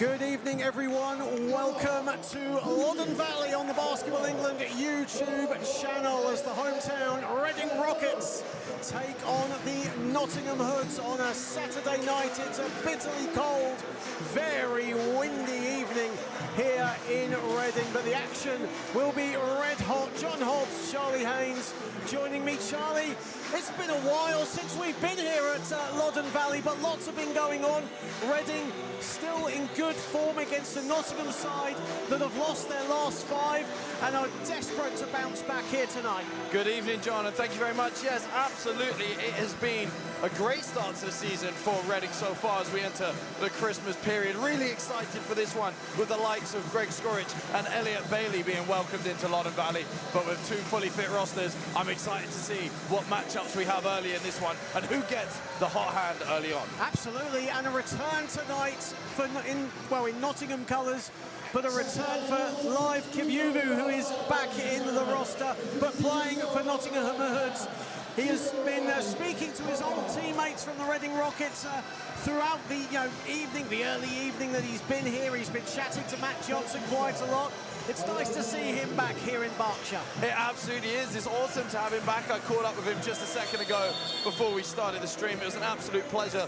Good evening, everyone. Welcome to Loddon Valley on the Basketball England YouTube channel as the hometown Reading Rockets take on the Nottingham Hoods on a Saturday night. It's a bitterly cold, very windy evening here in Reading, but the action will be red hot. John Hobbs, Charlie Haynes joining me. Charlie, it's been a while since we've been here at Loddon Valley, but lots have been going on. Reading still in good form against the Nottingham side that have lost their last 5 and are desperate to bounce back here tonight. Good evening, John, and thank you very much. Yes, absolutely. It has been a great start to the season for Reading so far as we enter the Christmas period. Really excited for this one with the likes of Greg Skorich and Elliot Bailey being welcomed into Loddon Valley. But with 2 fully fit rosters, I'm excited to see what matchups we have early in this one and who gets the hot hand early on. Absolutely, and a return tonight for in Nottingham colours, but a return for Live Kivyuvu, who is back in the roster, but playing for Nottingham Hoods. He has been speaking to his old teammates from the Reading Rockets throughout the evening, the early evening that he's been here. He's been chatting to Matt Johnson quite a lot. It's nice to see him back here in Berkshire. It absolutely is. It's awesome to have him back. I caught up with him just a second ago before we started the stream. It was an absolute pleasure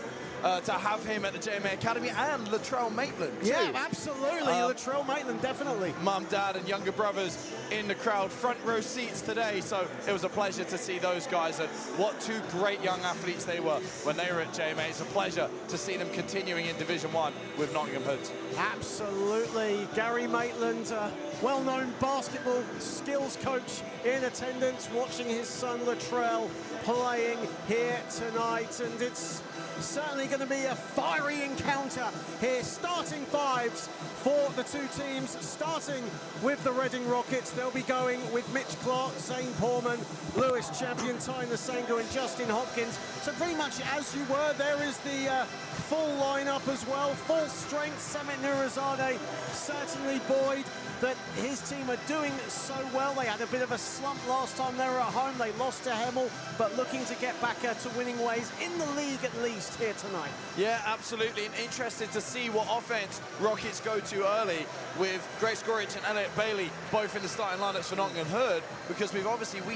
to have him at the JMA Academy, and Latrell Maitland too. Yeah, absolutely. Latrell Maitland, definitely. Mum, dad, and younger brothers in the crowd, front row seats today. So it was a pleasure to see those guys, and what 2 great young athletes they were when they were at JMA. It's a pleasure to see them continuing in Division 1 with Nottingham Hoods. Absolutely. Gary Maitland, well-known basketball skills coach in attendance, watching his son Latrell playing here tonight, and it's certainly going to be a fiery encounter here. Starting 5s for the 2 teams, starting with the Reading Rockets. They'll be going with Mitch Clark, Zane Porman, Lewis Champion, Ty Nasango and Justin Hopkins. So pretty much as you were, there is the full lineup as well. Full strength, Samet Nurizadeh, certainly Boyd, that his team are doing so well. They had a bit of a slump last time they were at home. They lost to Hemel, but looking to get back to winning ways in the league at least here tonight. Yeah, absolutely. And interested to see what offense Rockets go to early with Greg Skorich and Elliot Bailey both in the starting lineups for Nottingham Hood, because we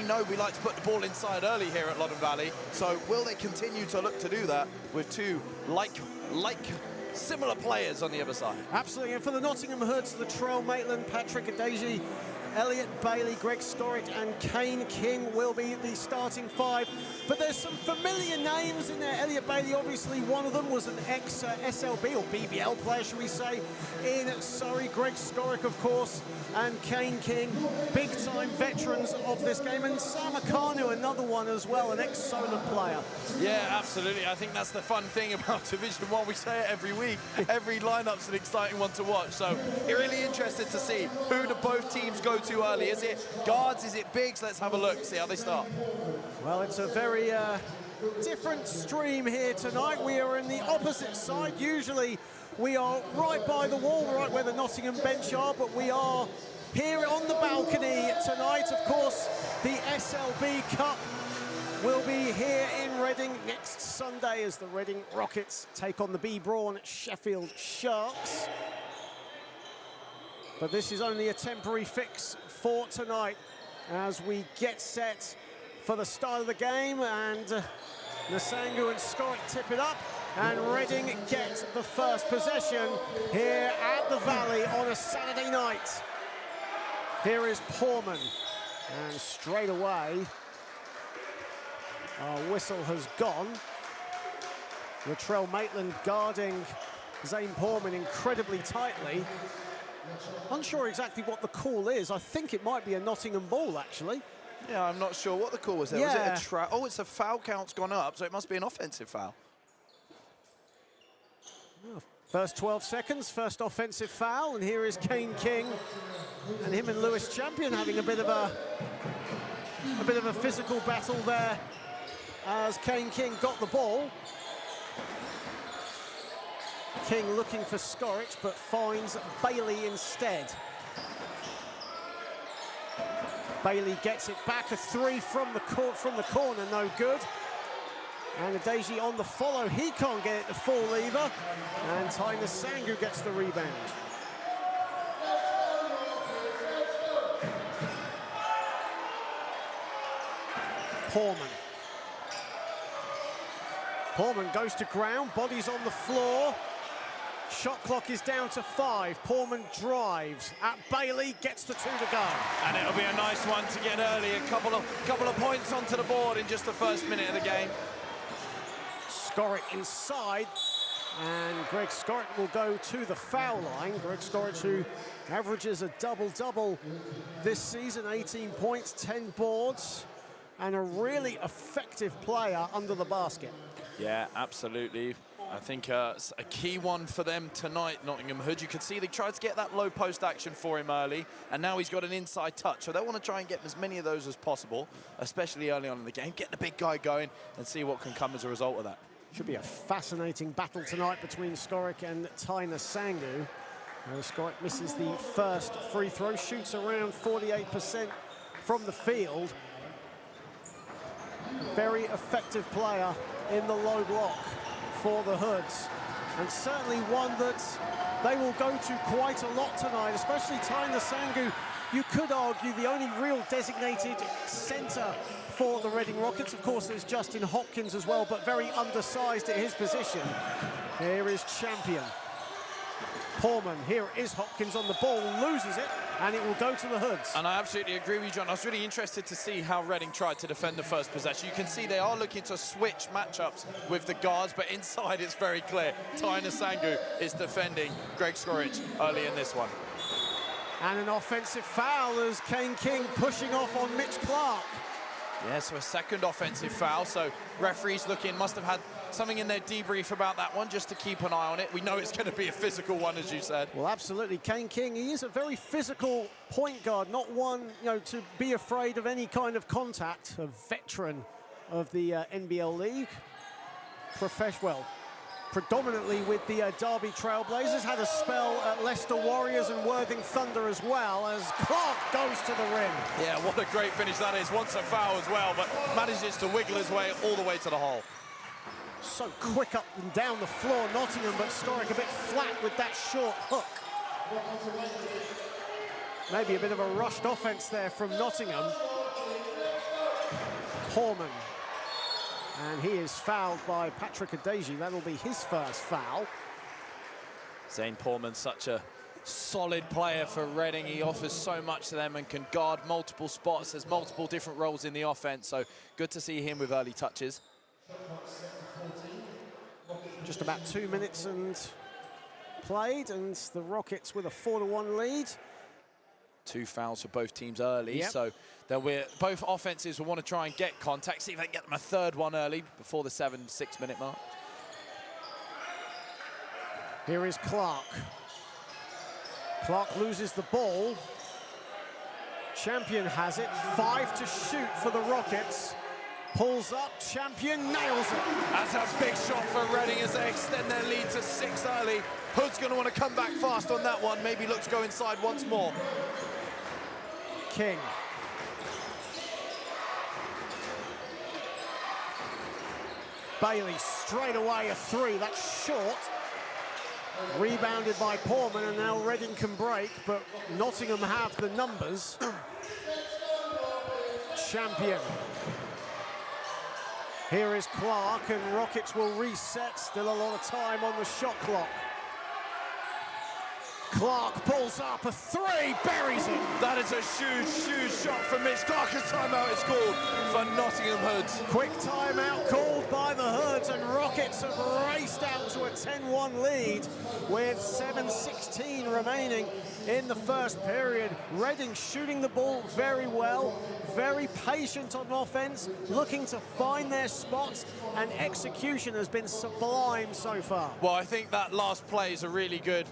know we like to put the ball inside early here at Loddon Valley. So will they continue to look to do that with 2 similar players on the other side? Absolutely, and for the Nottingham Hoods, Latrell Maitland, Patrick Adeji, Elliot Bailey, Greg Skorich and Kane King will be the starting 5. But there's some familiar names in there. Elliot Bailey, obviously one of them was an ex-SLB or BBL player, should we say, in Surrey. Greg Skorich, of course, and Kane King, big-time veterans of this game. And Sam Akanu, another one as well, an ex-Solent player. Yeah, absolutely. I think that's the fun thing about Division 1. We say it every week. Every lineup's an exciting one to watch. So you're really interested to see who do both teams go to early. Is it guards? Is it bigs? Let's have a look, see how they start. Well, it's a very different stream here tonight. We are in the opposite side. Usually we are right by the wall, right where the Nottingham bench are, but we are here on the balcony tonight. Of course, the SLB Cup will be here in Reading next Sunday as the Reading Rockets take on the B Brawn Sheffield Sharks. But this is only a temporary fix for tonight as we get set for the start of the game, and Nasango and Skorich tip it up, and Reading get the first possession here at the Valley on a Saturday night. Here is Porman, and straight away our whistle has gone. Latrell Maitland guarding Zane Porman incredibly tightly. Unsure exactly what the call is. I think it might be a Nottingham ball, actually. Yeah, I'm not sure what the call was there. Yeah. Was it a oh, it's a foul count's gone up, so it must be an offensive foul. First 12 seconds, first offensive foul, and here is Kane King, and him and Lewis Champion having a bit of a physical battle there as Kane King got the ball. King looking for Skorich, but finds Bailey instead. Bailey gets it back, a 3 from the corner, no good. And Adeji on the follow, he can't get it to fall either. And Tyner Sangu gets the rebound. Portman goes to ground, bodies on the floor. Shot clock is down to 5. Portman drives at Bailey, gets the 2 to go. And it'll be a nice one to get early. A couple of points onto the board in just the first minute of the game. Skoric inside, and Greg Skoric will go to the foul line. Greg Skoric, who averages a double-double this season, 18 points, 10 boards, and a really effective player under the basket. Yeah, absolutely. I think a key one for them tonight, Nottingham Hood. You can see they tried to get that low post action for him early, and now he's got an inside touch. So they want to try and get as many of those as possible, especially early on in the game. Get the big guy going and see what can come as a result of that. Should be a fascinating battle tonight between Skoric and Tyner Sangu. Skoric misses the first free throw, shoots around 48% from the field. Very effective player in the low block for the Hoods, and certainly one that they will go to quite a lot tonight, especially Tyner Sangu. You could argue the only real designated centre for the Reading Rockets. Of course, there's Justin Hopkins as well, but very undersized at his position. Here is Champion. Portman, here is Hopkins on the ball, loses it, and it will go to the Hoods. And I absolutely agree with you, John. I was really interested to see how Reading tried to defend the first possession. You can see they are looking to switch matchups with the guards, but inside it's very clear. Tyner Sangu is defending Greg Skoric early in this one. And an offensive foul as Kane King pushing off on Mitch Clark. Yeah, so a second offensive foul. So referees must have had something in their debrief about that one, just to keep an eye on it. We know it's going to be a physical one, as you said. Well, absolutely. Kane King, he is a very physical point guard, not one, to be afraid of any kind of contact. A veteran of the NBL League. Predominantly with the Derby Trailblazers, had a spell at Leicester Warriors and Worthing Thunder as well, as Clark goes to the rim. Yeah, what a great finish that is. Wants a foul as well, but manages to wiggle his way all the way to the hole. So quick up and down the floor, Nottingham, but Skoric a bit flat with that short hook. Maybe a bit of a rushed offense there from Nottingham. Portman. And he is fouled by Patrick Adeji. That'll be his first foul. Zane Portman, such a solid player for Reading. He offers so much to them and can guard multiple spots. There's multiple different roles in the offense, so good to see him with early touches. Just about 2 minutes and played, and the Rockets with a 4-1 lead. 2 fouls for both teams early, yep. So both offenses will want to try and get contact, see if they can get them a third one early before the 7-6 minute mark. Here is Clark. Clark loses the ball. Champion has it, 5 to shoot for the Rockets. Pulls up, Champion nails it. That's a big shot for Reading as they extend their lead to 6 early. Hood's going to want to come back fast on that one. Maybe look to go inside once more. King. Bailey straight away a 3. That's short. Rebounded by Portman, and now Reading can break, but Nottingham have the numbers. Champion. Here is Clark, and Rockets will reset. Still a lot of time on the shot clock. Clark pulls up a 3, buries it. That is a huge shot from Mitch Clark. A timeout is called for Nottingham Hoods. Quick timeout called by the Hoods, and Rockets have raced out to a 10-1 lead with 7:16 remaining in the first period. Reading shooting the ball very well, very patient on offense, looking to find their spots, and execution has been sublime so far. Well, I think that last play is a really good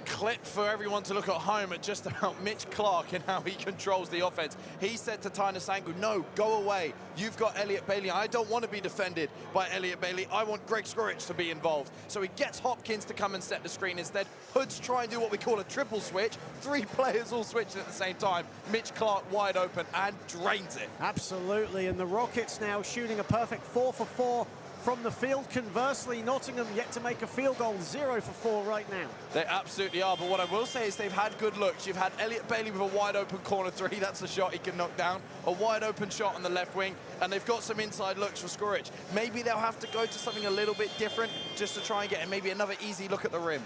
clip for everyone to look at home at just about Mitch Clark and how he controls the offense. He said to Tyner Sangu, no, go away. You've got Elliot Bailey. I don't want to be defended by Elliot Bailey. I want Greg Skorich to be involved. So he gets Hopkins to come and set the screen instead. Hoods try and do what we call a triple switch. 3 players all switching at the same time. Mitch Clark wide open and drains it. Absolutely, and the Rockets now shooting a perfect 4 for 4 from the field. Conversely, Nottingham yet to make a field goal, 0 for 4 right now. They absolutely are, but what I will say is they've had good looks. You've had Elliot Bailey with a wide open corner 3, that's a shot he can knock down, a wide open shot on the left wing, and they've got some inside looks for Skorich. Maybe they'll have to go to something a little bit different just to try and get maybe another easy look at the rim.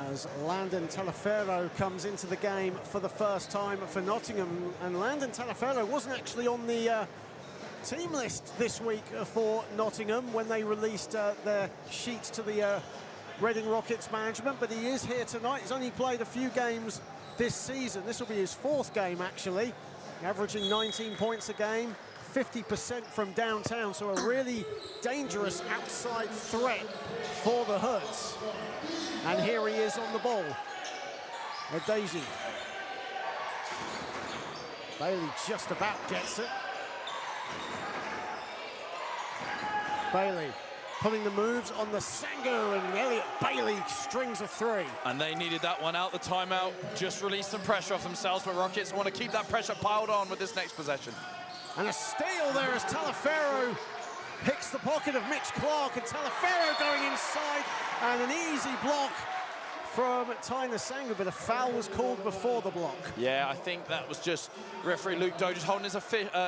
As Landon Talaferro comes into the game for the first time for Nottingham, and Landon Talaferro wasn't actually on the team list this week for Nottingham when they released their sheets to the Reading Rockets management, but he is here tonight. He's only played a few games this season. This will be his 4th game, actually, averaging 19 points a game, 50% from downtown, so a really dangerous outside threat for the Hoods. And here he is on the ball. Adeji. Bailey just about gets it. Bailey putting the moves on the Sangu, and Elliot Bailey strings a 3. And they needed that one out. The timeout just released some pressure off themselves, but Rockets want to keep that pressure piled on with this next possession. And a steal there as Talaferro picks the pocket of Mitch Clark, and Talaferro going inside, and an easy block from Tyner Sangu, but a foul was called before the block. Yeah, I think that was just referee Luke Doe just holding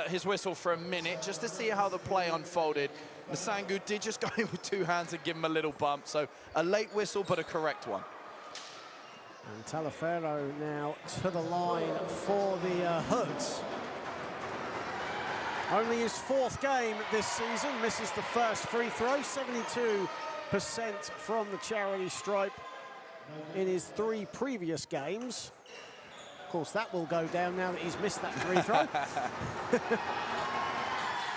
his whistle for a minute just to see how the play unfolded. Sangu did just go in with 2 hands and give him a little bump, so a late whistle, but a correct one. And Talaferro now to the line for the Hoods. Only his 4th game this season, misses the first free throw, 72% from the charity stripe in his 3 previous games. Of course, that will go down now that he's missed that free throw.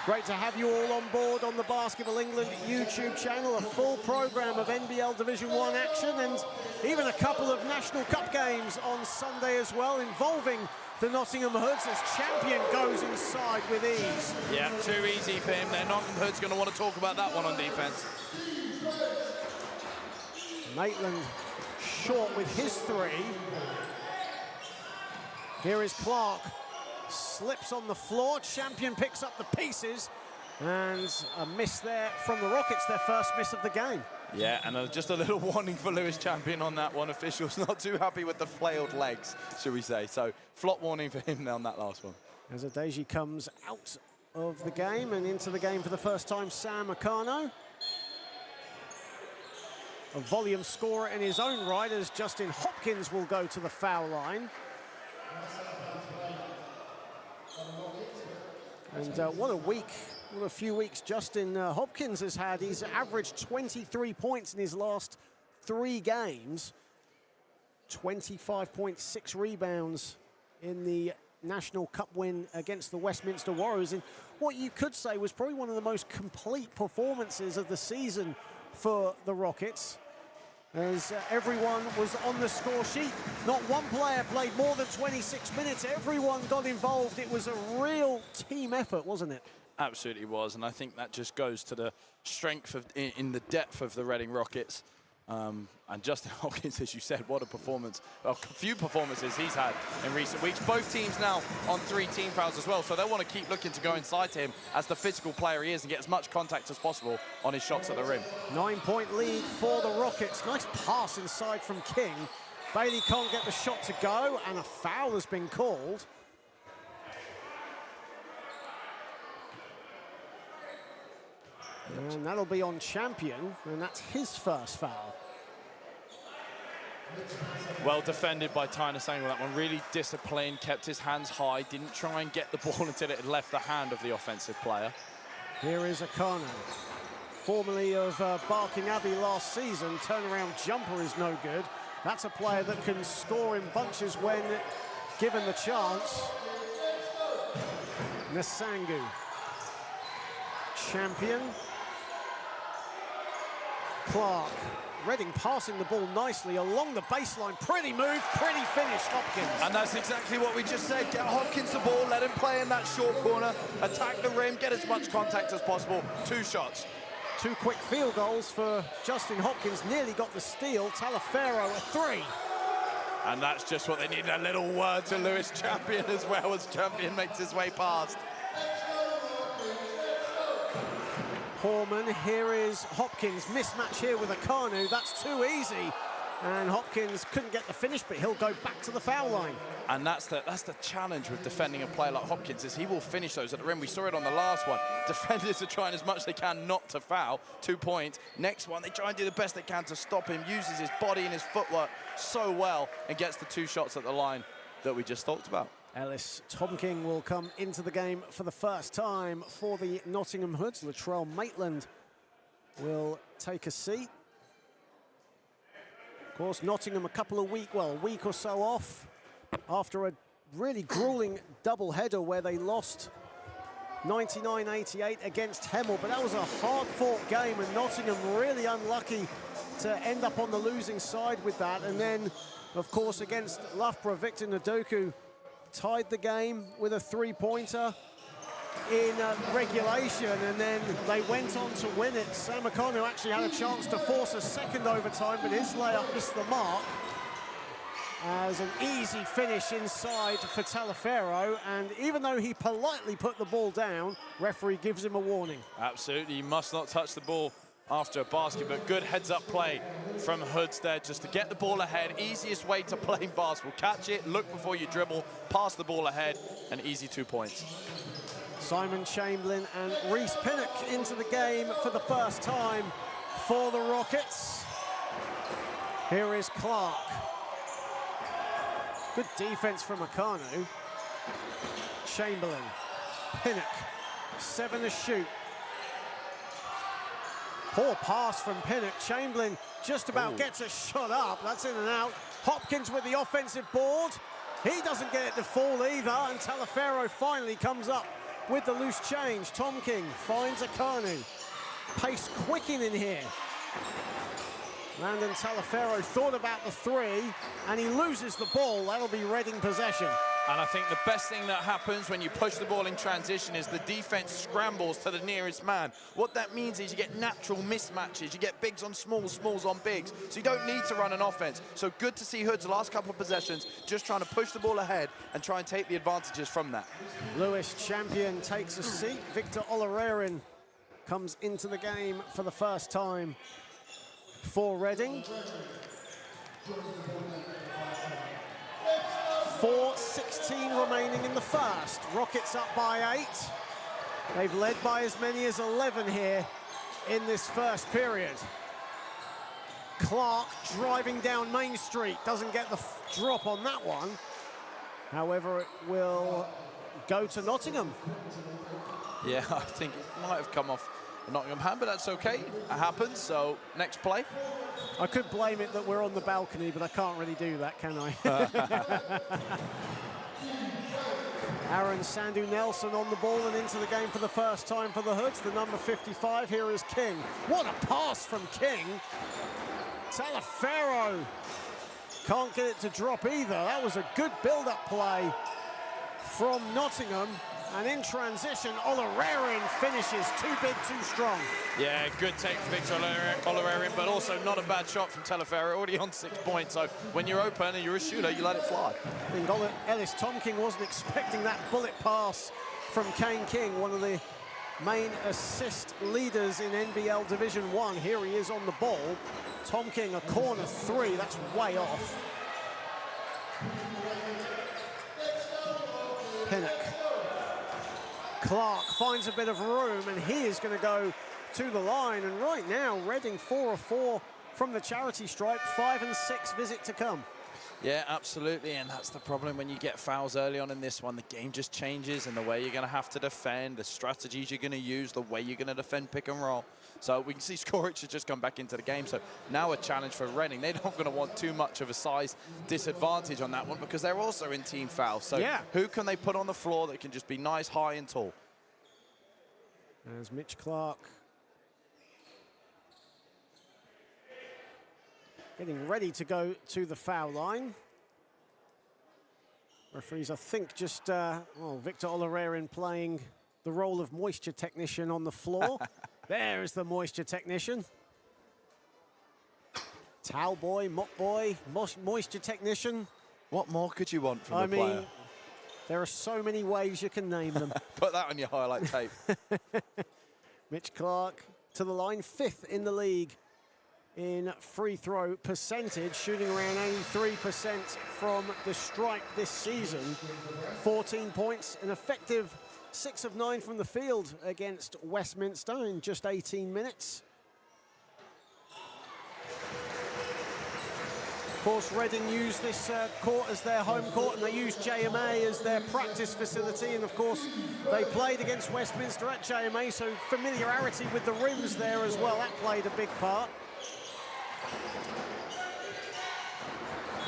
Great to have you all on board on the Basketball England YouTube channel. A full program of NBL Division 1 action, and even a couple of National Cup games on Sunday as well, involving the Nottingham Hoods as champion goes inside with ease. Yeah, too easy for him there. Nottingham Hoods going to want to talk about that one on defense. Maitland short with his 3. Here is Clark. Slips on the floor. Champion picks up the pieces. And a miss there from the Rockets, their first miss of the game. Yeah, and just a little warning for Lewis Champion on that one. Officials not too happy with the flailed legs, should we say. So, flop warning for him on that last one. As Adeji comes out of the game and into the game for the first time, Sam Akano. A volume scorer in his own right, as Justin Hopkins will go to the foul line. And what a week, what a few weeks Justin Hopkins has had. He's averaged 23 points in his last 3 games. 25.6 rebounds in the National Cup win against the Westminster Warriors. And what you could say was probably one of the most complete performances of the season for the Rockets, as everyone was on the score sheet. Not one player played more than 26 minutes. Everyone got involved. It was a real team effort, wasn't it? Absolutely was, and I think that just goes to the strength of, in the depth of the Reading Rockets. And Justin Hopkins, as you said, what a performance. Well, a few performances he's had in recent weeks. Both teams now on 3 team fouls as well, so they'll want to keep looking to go inside to him as the physical player he is and get as much contact as possible on his shots at the rim. 9-point lead for the Rockets. Nice pass inside from King. Bailey can't get the shot to go, and a foul has been called. And that'll be on Champion, and that's his first foul. Well defended by Tyner Sangu. That one really disciplined, kept his hands high, didn't try and get the ball until it had left the hand of the offensive player. Here is Akano, formerly of Barking Abbey last season. Turnaround jumper is no good. That's a player that can score in bunches when given the chance. Nsangu. Champion. Clark Reading passing the ball nicely along the baseline. Pretty move, pretty finish, Hopkins. And that's exactly what we just said. Get Hopkins the ball, let him play in that short corner, attack the rim, get as much contact as possible. 2 shots. 2 quick field goals for Justin Hopkins. Nearly got the steal. Talafero a 3. And that's just what they need. A little word to Lewis Champion as well as Champion makes his way past. Horman, here is Hopkins. Mismatch here with Akanu. That's too easy. And Hopkins couldn't get the finish, but he'll go back to the foul line. And that's the challenge with defending a player like Hopkins, is he will finish those at the rim. We saw it on the last one. Defenders are trying as much as they can not to foul. 2 points. Next one, they try and do the best they can to stop him. Uses his body and his footwork so well and gets the 2 shots at the line that we just talked about. Ellis Tomking will come into the game for the first time for the Nottingham Hoods. Latrell Maitland will take a seat. Of course, Nottingham a week or so off after a really grueling doubleheader where they lost 99-88 against Hemel, but that was a hard-fought game, and Nottingham really unlucky to end up on the losing side with that. And then, of course, against Loughborough, Victor Ndoku tied the game with a 3-pointer in regulation, and then they went on to win it. Sam Akonu actually had a chance to force a second overtime, but his layup missed the mark. As an easy finish inside for Talafero, and even though he politely put the ball down, referee gives him a warning. Absolutely, you must not touch the ball after a basket, but good heads-up play from Hoods there just to get the ball ahead. Easiest way to play basketball. Catch it, look before you dribble, pass the ball ahead, and easy 2 points. Simon Chamberlain and Reece Pinnock into the game for the first time for the Rockets. Here is Clark. Good defense from Akanu. Chamberlain, Pinnock, 7 to shoot. Poor pass from Pinnock. Chamberlain just about gets a shot up. That's in and out. Hopkins with the offensive board. He doesn't get it to fall either, and Talafero finally comes up with the loose change. Tom King finds Akanu. Pace quickening here. Landon Talafero thought about the 3, and he loses the ball. That'll be Reading possession. And I think the best thing that happens when you push the ball in transition is the defense scrambles to the nearest man. What that means is you get natural mismatches. You get bigs on smalls, smalls on bigs. So you don't need to run an offense. So good to see Hood's last couple of possessions just trying to push the ball ahead and try and take the advantages from that. Lewis Champion takes a seat. Victor Olarerin comes into the game for the first time for Reading. 4:16 remaining in the first. Rockets up by 8. They've led by as many as 11 here in this first period. Clark driving down Main Street. Doesn't get the drop on that one. However, it will go to Nottingham. Yeah, I think it might have come off the Nottingham hand, but that's okay. It happens, so next play. I could blame it that we're on the balcony, but I can't really do that, can I? Aaron Sandu Nelson on the ball and into the game for the first time for the Hoods. The number 55, here is King. What a pass from King. Talafero can't get it to drop either. That was a good build-up play from Nottingham. And in transition, Olarerin finishes. Too big, too strong. Yeah, good take for Victor Olarerin, but also not a bad shot from Talafero, already on 6 points. So when you're open and you're a shooter, you let it fly. I think Ellis Tomking wasn't expecting that bullet pass from Kane King, one of the main assist leaders in NBL Division 1. Here he is on the ball. Tom King, a corner 3, that's way off. Pinnock. Clark finds a bit of room, and he is going to go to the line. And right now, Reading 4 of 4 from the charity stripe, 5 and 6 visit to come. Yeah, absolutely, and that's the problem when you get fouls early on in this one. The game just changes, and the way you're going to have to defend, the strategies you're going to use, the way you're going to defend pick and roll. So we can see Skoric has just come back into the game. So now a challenge for Reading. They're not going to want too much of a size disadvantage on that one because they're also in team fouls. So yeah, who can they put on the floor that can just be nice, high and tall? As Mitch Clark getting ready to go to the foul line. Referees, I think, just Victor Olererin playing the role of moisture technician on the floor. There is the moisture technician. Towel boy, mop boy, moisture technician. What more could you want from a player? I mean, there are so many ways you can name them. Put that on your highlight tape. Mitch Clark to the line, 5th in the league in free throw percentage, shooting around 83% from the stripe this season. 14 points, an effective 6 of 9 from the field against Westminster in just 18 minutes. Of course, Reading use this court as their home court, and they use JMA as their practice facility. And of course, they played against Westminster at JMA, so familiarity with the rims there as well, that played a big part.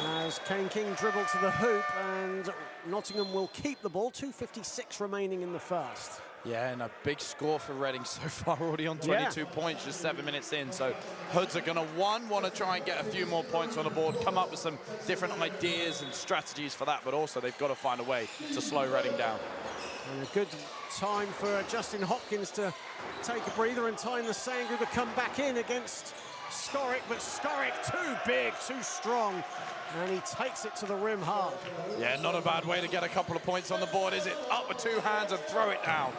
As Kane King dribbled to the hoop, and Nottingham will keep the ball. 2:56 remaining in the first. Yeah, and a big score for Reading so far, already on 22 points, just 7 minutes in. So Hoods are going to, want to try and get a few more points on the board, come up with some different ideas and strategies for that, but also they've got to find a way to slow Reading down. And a good time for Justin Hopkins to take a breather and time the Sangu to come back in against Skoric, but Skoric too big, too strong, and he takes it to the rim hard. Yeah, not a bad way to get a couple of points on the board, is it? Up with 2 hands and throw it down.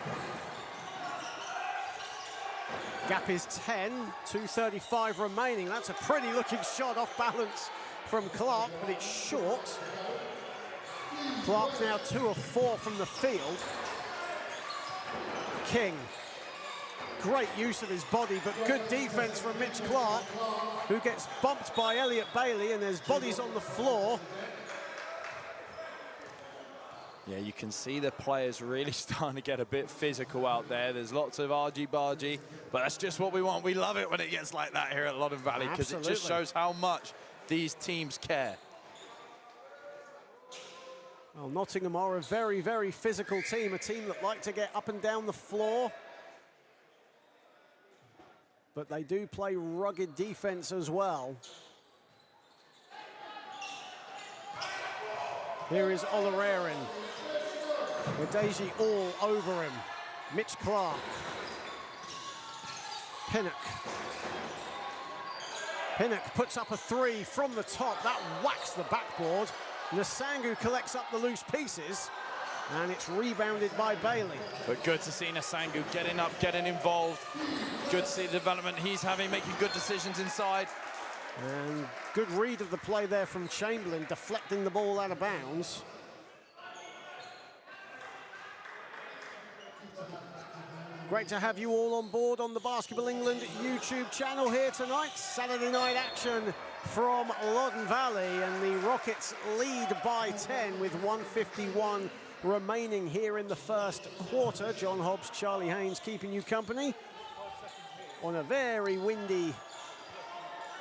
Gap is 10, 2:35 remaining. That's a pretty looking shot off balance from Clark, but it's short. Clark now 2 of 4 from the field. King. Great use of his body, but good defense from Mitch Clark, who gets bumped by Elliot Bailey, and there's bodies on the floor. Yeah, you can see the players really starting to get a bit physical out there. There's lots of argy-bargy, but that's just what we want. We love it when it gets like that here at Loddon Valley, because it just shows how much these teams care. Well, Nottingham are a very, very physical team, a team that like to get up and down the floor. But they do play rugged defense as well. Here is Olererin, with Deji all over him. Mitch Clark. Pinnock. Pinnock puts up a 3 from the top. That whacks the backboard. Nsangu collects up the loose pieces, and it's rebounded by Bailey. But good to see Nsangu getting up, getting involved. Good to see the development he's having, making good decisions inside. And good read of the play there from Chamberlain, deflecting the ball out of bounds. Great to have you all on board on the Basketball England YouTube channel here tonight. Saturday night action from Loddon Valley, and the Rockets lead by 10 with 1:51 remaining here in the first quarter. John Hobbs, Charlie Haynes keeping you company on a very windy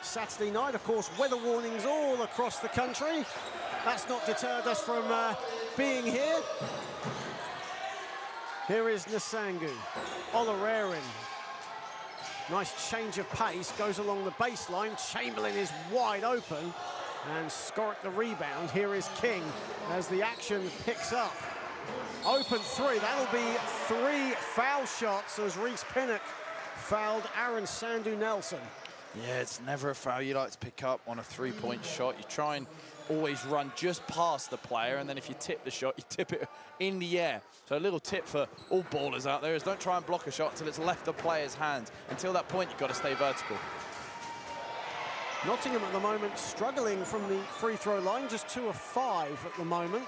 Saturday night. Of course, weather warnings all across the country. That's not deterred us from being here. Here is Nsangu. Olererin. Nice change of pace, goes along the baseline. Chamberlain is wide open, and Skoric the rebound. Here is King as the action picks up. Open 3, that'll be 3 foul shots as Reese Pinnock fouled Aaron Sandu Nelson. Yeah, it's never a foul you like to pick up on a 3-point shot. You try and always run just past the player, and then if you tip the shot, you tip it in the air. So a little tip for all ballers out there is don't try and block a shot until it's left the player's hands. Until that point, you've got to stay vertical. Nottingham at the moment struggling from the free throw line, just 2 of 5 at the moment.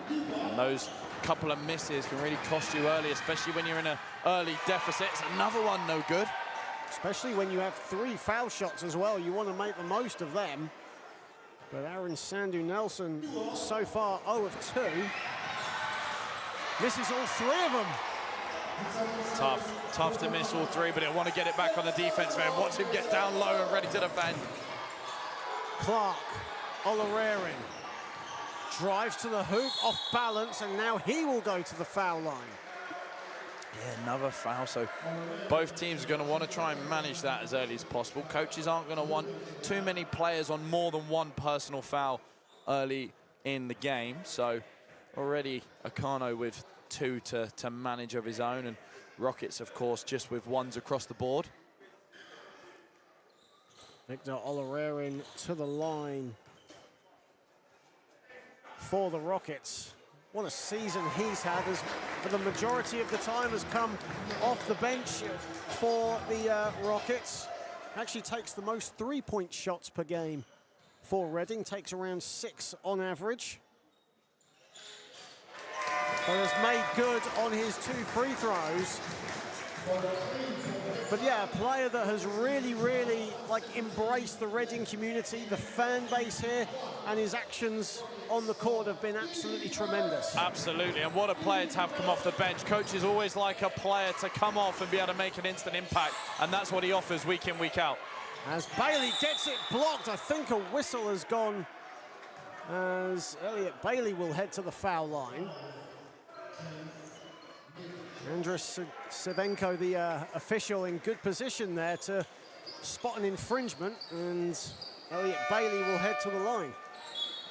And those couple of misses can really cost you early, especially when you're in an early deficit. It's another one no good. Especially when you have 3 foul shots as well. You want to make the most of them. But Aaron Sandu Nelson so far 0 of 2. Misses all 3 of them. Tough to miss all 3, but he'll want to get it back on the defense man. Watch him get down low and ready to defend. Clark, Olererin. Drives to the hoop, off balance, and now he will go to the foul line. Yeah, another foul. So both teams are going to want to try and manage that as early as possible. Coaches aren't going to want too many players on more than one personal foul early in the game. So already Akano with 2 to manage of his own, and Rockets, of course, just with 1s across the board. Victor Olarerin to the line for the Rockets. What a season he's had, as for the majority of the time has come off the bench for the Rockets. Actually takes the most three-point shots per game for Reading, takes around 6 on average. But has made good on his 2 free throws. But yeah, a player that has really, like, embraced the Reading community, the fan base here, and his actions on the court have been absolutely tremendous. Absolutely, and what a player to have come off the bench. Coaches always like a player to come off and be able to make an instant impact, and that's what he offers week in, week out. As Bailey gets it blocked, I think a whistle has gone, as Elliot Bailey will head to the foul line. Andres Savenko, the official, in good position there to spot an infringement, and Elliot Bailey will head to the line.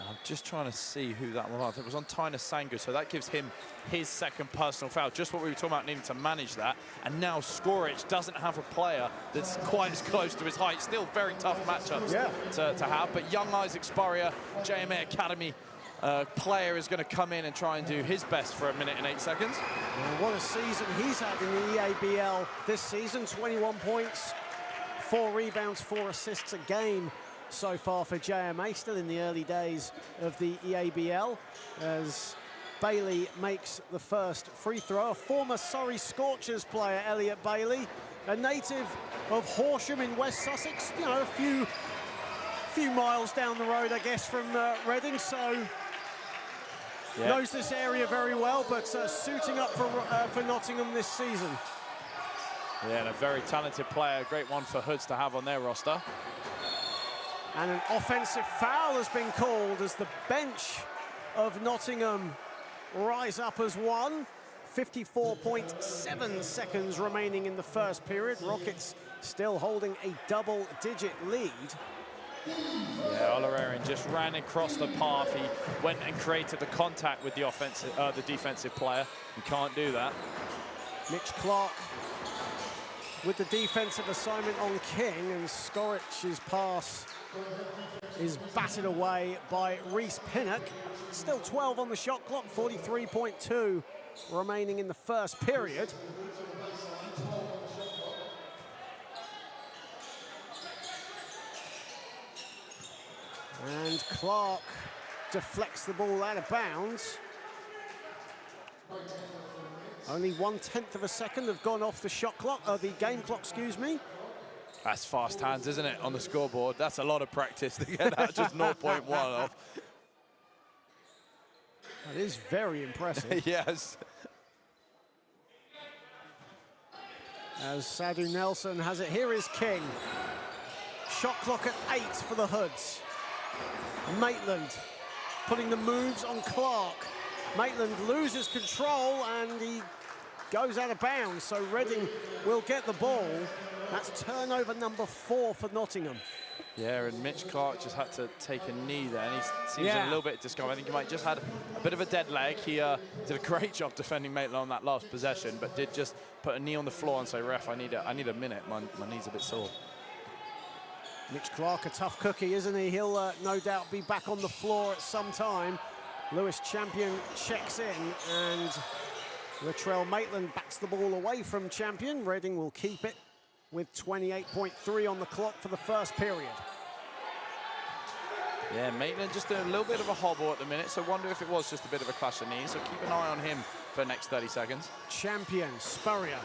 I'm just trying to see who that was. It was on Tyner Sangu, so that gives him his 2nd personal foul. Just what we were talking about, needing to manage that. And now Skoric doesn't have a player that's quite as close to his height. Still very tough matchups to have. But young Isaac Spurrier, JMA Academy player, is going to come in and try and do his best for 1 minute and 8 seconds. Well, what a season he's had in the EABL this season. 21 points, 4 rebounds, 4 assists a game so far for JMA, still in the early days of the EABL, as Bailey makes the first free throw. A former Surrey Scorchers player, Elliot Bailey, a native of Horsham in West Sussex, you know, a few miles down the road, I guess, from Reading, so knows this area very well, but suiting up for Nottingham this season. Yeah, and a very talented player, great one for Hoods to have on their roster. And an offensive foul has been called as the bench of Nottingham rise up as one. 54.7 seconds remaining in the first period. Rockets still holding a double-digit lead. Yeah, Olarerin just ran across the path. He went and created the contact with the defensive player. You can't do that. Mitch Clark with the defensive assignment on King, and Skoric's pass is batted away by Reese Pinnock. Still 12 on the shot clock, 43.2 remaining in the first period. And Clark deflects the ball out of bounds. Only 1/10 of a second have gone off the shot clock, the game clock, excuse me. That's fast hands, isn't it, on the scoreboard? That's a lot of practice to get that just 0.1 off. That is very impressive. Yes. As Sadhu Nelson has it, here is King. Shot clock at 8 for the Hoods. Maitland putting the moves on Clark. Maitland loses control and he goes out of bounds, so Reading will get the ball. That's turnover number 4 for Nottingham. Yeah, and Mitch Clark just had to take a knee there, and he seems a little bit discouraged. I think he might just had a bit of a dead leg. He did a great job defending Maitland on that last possession, but did just put a knee on the floor and say, "Ref, I need a minute. My knee's a bit sore." Mitch Clark, a tough cookie, isn't he? He'll no doubt be back on the floor at some time. Lewis Champion checks in, and Latrell Maitland backs the ball away from Champion. Reading will keep it with 28.3 on the clock for the first period. Yeah, Maitland just doing a little bit of a hobble at the minute, so wonder if it was just a bit of a clash of knees, so keep an eye on him for the next 30 seconds. Champion, Spurrier.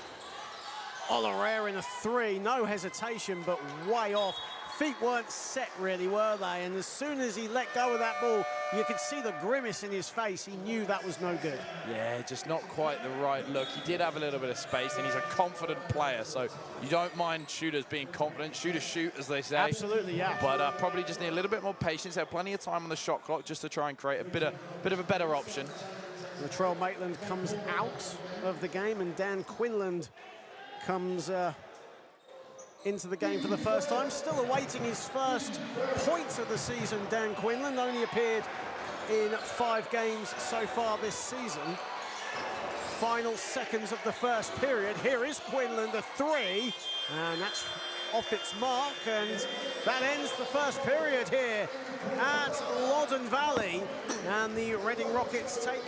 Olarerin a 3, no hesitation, but way off. Feet weren't set really, were they? And as soon as he let go of that ball, you could see the grimace in his face. He knew that was no good. Yeah, just not quite the right look. He did have a little bit of space, and he's a confident player, so you don't mind shooters being confident. Shooters shoot, as they say. Absolutely, yeah. But probably just need a little bit more patience. Have plenty of time on the shot clock just to try and create a bit of a better option. Latrell Maitland comes out of the game, and Dan Quinlan comes into the game for the first time. Still awaiting his first points of the season, Dan Quinlan. Only appeared in 5 games so far this season. Final seconds of the first period. Here is Quinlan, the 3, and that's off its mark, and that ends the first period here at Loddon Valley. And the Reading Rockets take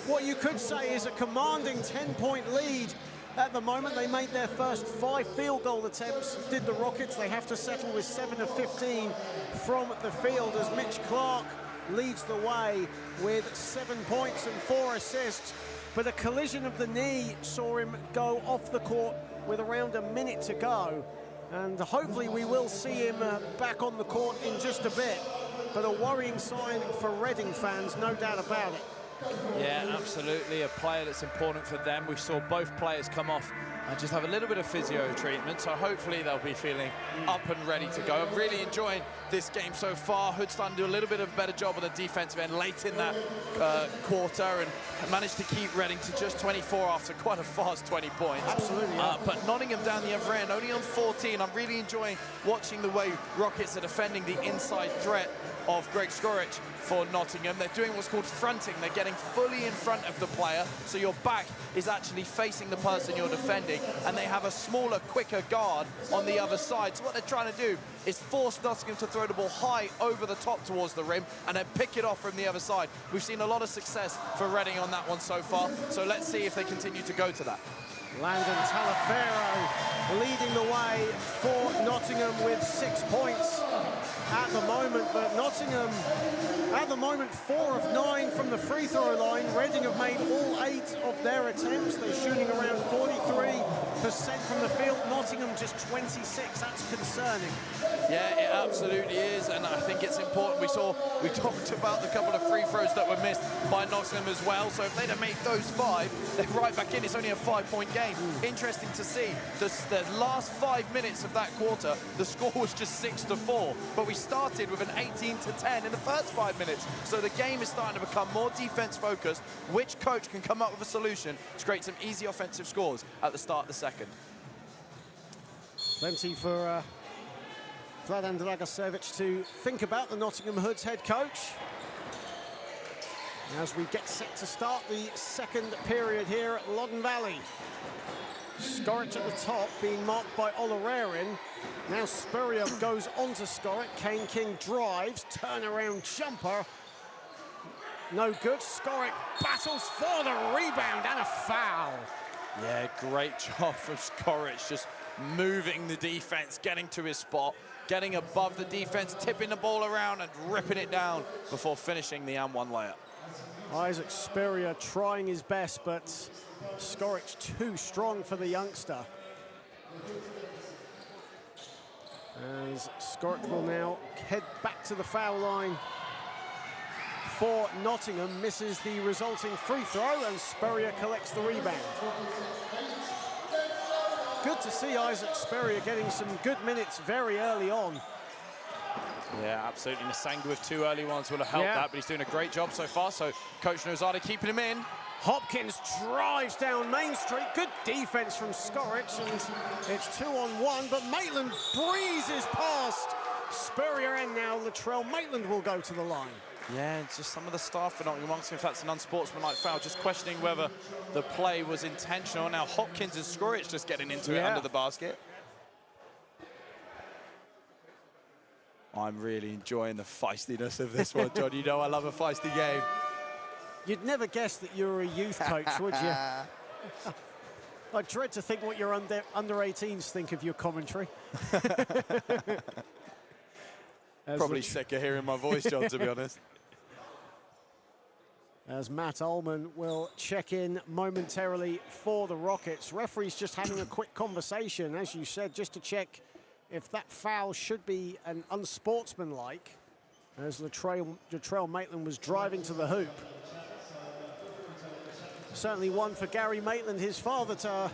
what you could say is a commanding 10-point lead at the moment. They made their first 5 field goal attempts, did the Rockets. They have to settle with 7 of 15 from the field as Mitch Clark leads the way with 7 points and 4 assists. But a collision of the knee saw him go off the court with around a minute to go. And hopefully we will see him back on the court in just a bit. But a worrying sign for Reading fans, no doubt about it. Yeah, absolutely. A player that's important for them. We saw both players come off and just have a little bit of physio treatment, so hopefully they'll be feeling up and ready to go. I'm really enjoying this game so far. Hood's starting to do a little bit of a better job on the defensive end late in that quarter, and managed to keep Reading to just 24 after quite a fast 20 points. Absolutely. Yeah. But Nottingham down the other end, only on 14. I'm really enjoying watching the way Rockets are defending the inside threat of Greg Skorich for Nottingham. They're doing what's called fronting. They're getting fully in front of the player, so your back is actually facing the person you're defending, and they have a smaller, quicker guard on the other side. So what they're trying to do is force Nottingham to throw the ball high over the top towards the rim and then pick it off from the other side. We've seen a lot of success for Reading on that one so far, so let's see if they continue to go to that. Landon Talafero leading the way for Nottingham with 6 points at the moment, but Nottingham at the moment 4 of 9 from the free throw line. Reading have made all 8 of their attempts. They're shooting around 43% from the field. Nottingham just 26. That's concerning. Yeah, it absolutely is, and I think it's important. We talked about the couple of free throws that were missed by Nottingham as well, so if they'd have made those 5, they're right back in. It's only a 5-point game. Interesting to see. The last 5 minutes of that quarter, the score was just 6-4, but we started with an 18-10 in the first 5 minutes. So the game is starting to become more defense focused. Which coach can come up with a solution to create some easy offensive scores at the start of the second? Plenty for Vladan Dragocevic to think about, the Nottingham Hoods head coach, as we get set to start the second period here at Loddon Valley. Skorich at the top, being marked by Olarerin. Now Spurrier goes onto Skorich. Kane King drives, turnaround jumper. No good. Skorich battles for the rebound and a foul. Yeah, great job from Skorich, just moving the defense, getting to his spot, getting above the defense, tipping the ball around and ripping it down before finishing the and-one layup. Isaac Spurrier trying his best, but Skorich too strong for the youngster. As Skorich will now head back to the foul line for Nottingham, misses the resulting free throw, and Spurrier collects the rebound. Good to see Isaac Spurrier getting some good minutes very early on. Yeah, absolutely. Nisanga with 2 early ones will have helped that, but he's doing a great job so far, so Coach Nozada keeping him in. Hopkins drives down Main Street. Good defense from Skorich, and it's 2-on-1, but Maitland breezes past Spurrier, and now Latrell Maitland will go to the line. Yeah, it's just some of the staff for Nottingham asking if that's an unsportsmanlike foul, just questioning whether the play was intentional. Now Hopkins and Skorich just getting into it under the basket. I'm really enjoying the feistiness of this one, John. You know I love a feisty game. You'd never guess that you were a youth coach, would you? I dread to think what your under 18s think of your commentary. Probably sick of hearing my voice, John, to be honest. As Matt Ullman will check in momentarily for the Rockets. Referee's just having a quick conversation, as you said, just to check if that foul should be an unsportsmanlike, as Latrell Maitland was driving to the hoop. Certainly one for Gary Maitland, his father, to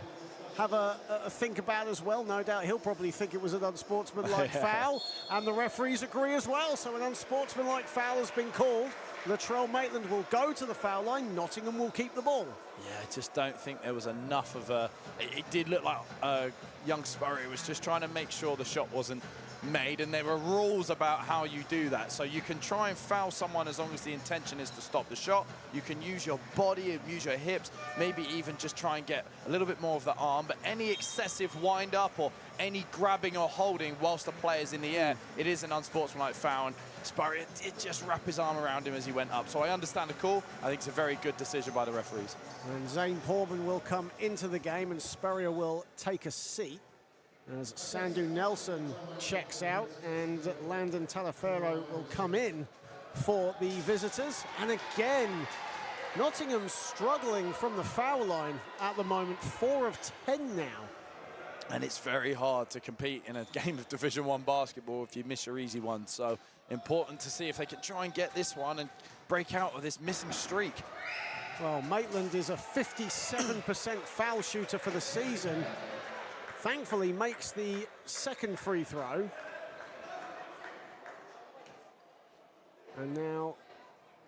have a think about as well. No doubt he'll probably think it was an unsportsmanlike foul, and the referees agree as well. So an unsportsmanlike foul has been called Latrell Maitland will go to the foul line. Nottingham will keep the ball. Yeah, I just don't think there was enough of a... It did look like young Spurrier was just trying to make sure the shot wasn't made, and there are rules about how you do that. So you can try and foul someone as long as the intention is to stop the shot. You can use your body, use your hips, maybe even just try and get a little bit more of the arm, but any excessive wind-up or any grabbing or holding whilst the player's in the air, it is an unsportsmanlike foul. And Spurrier did just wrap his arm around him as he went up. So I understand the call. I think it's a very good decision by the referees. And Zane Portman will come into the game, and Spurrier will take a seat as Sandu Nelson checks out, and Landon Talafero will come in for the visitors. And again, Nottingham struggling from the foul line at the moment, 4 of 10 now. And it's very hard to compete in a game of Division 1 basketball if you miss your easy one. So important to see if they can try and get this one and break out of this missing streak. Well, Maitland is a 57% foul shooter for the season. Thankfully makes the second free throw. And now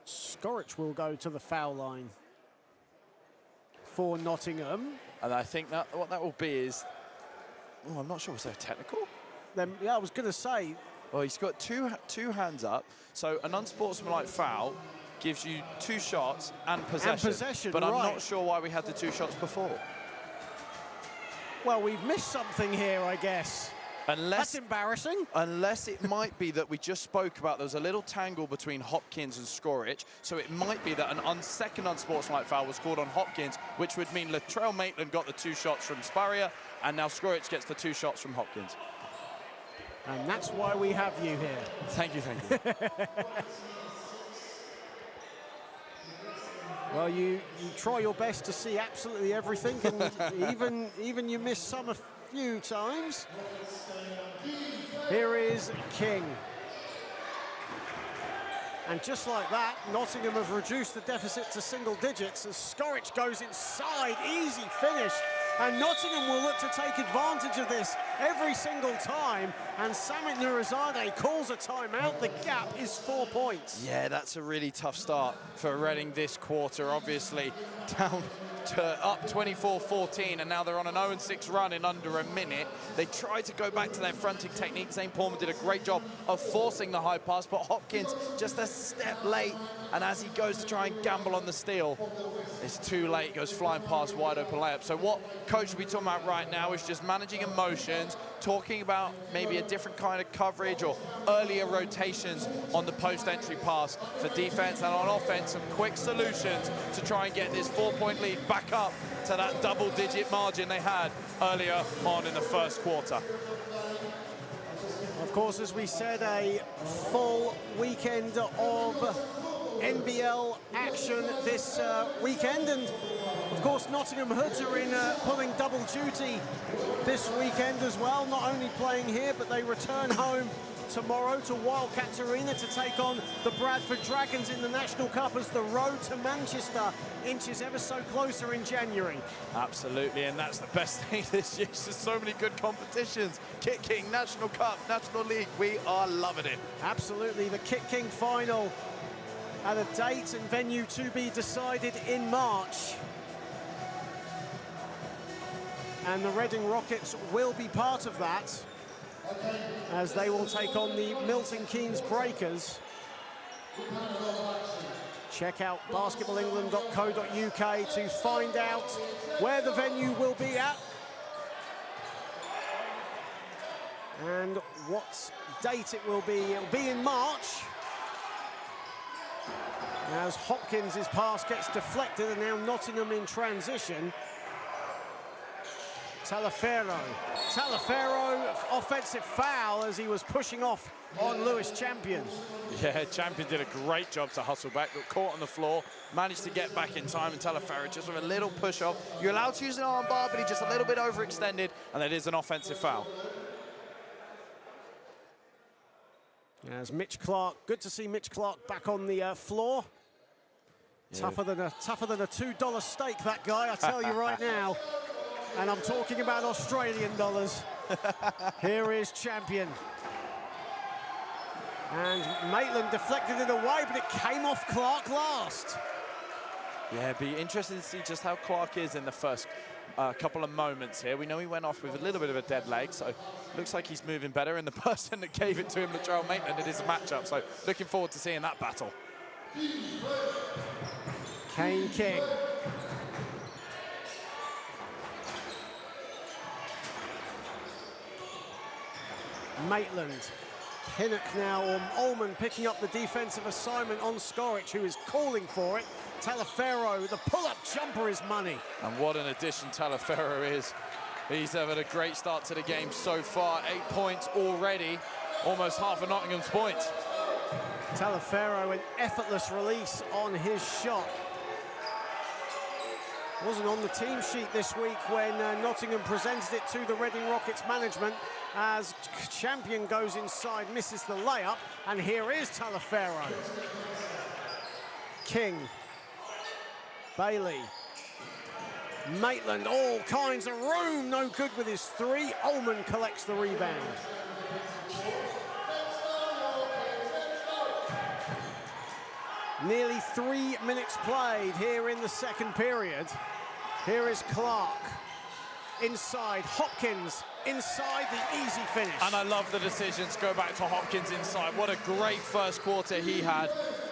Skoric will go to the foul line for Nottingham. And I think that what that will be is, oh, I'm not sure, was there a technical? Then, yeah, I was going to say. Well, he's got two hands up, so an unsportsmanlike foul gives you 2 shots and possession. But I'm not sure why we had the 2 shots before. Well, we've missed something here, I guess. That's embarrassing. Unless it might be that we just spoke about there was a little tangle between Hopkins and Skoric, so it might be that an second unsportsmanlike foul was called on Hopkins, which would mean Latrell Maitland got the 2 shots from Spurrier, and now Skoric gets the 2 shots from Hopkins. And that's why we have you here. Thank you, thank you. Well, you try your best to see absolutely everything, and even you miss some a few times. Here is King. And just like that, Nottingham have reduced the deficit to single digits as Skoric goes inside, easy finish. And Nottingham will look to take advantage of this every single time. And Samit Nurizadeh calls a timeout. The gap is 4 points. Yeah, that's a really tough start for Reading this quarter. Obviously, down to up 24-14, and now they're on an 0-6 run in under a minute. They tried to go back to their fronting technique. Zane Portman did a great job of forcing the high pass, but Hopkins just a step late. And as he goes to try and gamble on the steal, it's too late. He goes flying past wide open layup. So what coach will be talking about right now is just managing emotions, talking about maybe a different kind of coverage or earlier rotations on the post-entry pass for defense, and on offense, some quick solutions to try and get this 4-point lead back up to that double-digit margin they had earlier on in the first quarter. Of course, as we said, a full weekend of NBL action this weekend, and of course Nottingham Hoods are in pulling double duty this weekend as well, not only playing here but they return home tomorrow to Wildcats Arena to take on the Bradford Dragons in the National Cup as the road to Manchester inches ever so closer in January. Absolutely, and that's the best thing this year. There's so many good competitions. Kit King, National Cup, National League, we are loving it. Absolutely, the Kit King final at a date and venue to be decided in March. And the Reading Rockets will be part of that as they will take on the Milton Keynes Breakers. Check out basketballengland.co.uk to find out where the venue will be at and what date it will be. It'll be in March. As Hopkins' pass gets deflected, and now Nottingham in transition. Talafero, offensive foul as he was pushing off on Lewis Champion. Yeah, Champion did a great job to hustle back, got caught on the floor, managed to get back in time, and Talafero just with a little push off. You're allowed to use an arm bar, but he just a little bit overextended, and that is an offensive foul. As Mitch Clark, good to see Mitch Clark back on the floor. Yeah. Tougher than a $2 steak, that guy, I tell you right now. And I'm talking about Australian dollars. Here is Champion. And Maitland deflected it away, but it came off Clark last. Yeah, be interested to see just how Clark is in the first couple of moments here. We know he went off with a little bit of a dead leg, so looks like he's moving better. And the person that gave it to him, Latrell Maitland, it is a matchup. So looking forward to seeing that battle. Kane King. Maitland. Pinnock now, or Ullman picking up the defensive assignment on Skoric, who is calling for it. Talaferro, the pull-up jumper is money. And what an addition Talaferro is. He's having a great start to the game so far. 8 points already, almost half of Nottingham's points. Talaferro, an effortless release on his shot. Wasn't on the team sheet this week when Nottingham presented it to the Reading Rockets management, as Champion goes inside, misses the layup, and here is Talaferro. King. Bailey. Maitland, all kinds of room, no good with his three. Ullman collects the rebound. Nearly 3 minutes played here in the second period. Here is Clark. Inside, Hopkins inside, the easy finish. And I love the decision to go back to Hopkins inside. What a great first quarter he had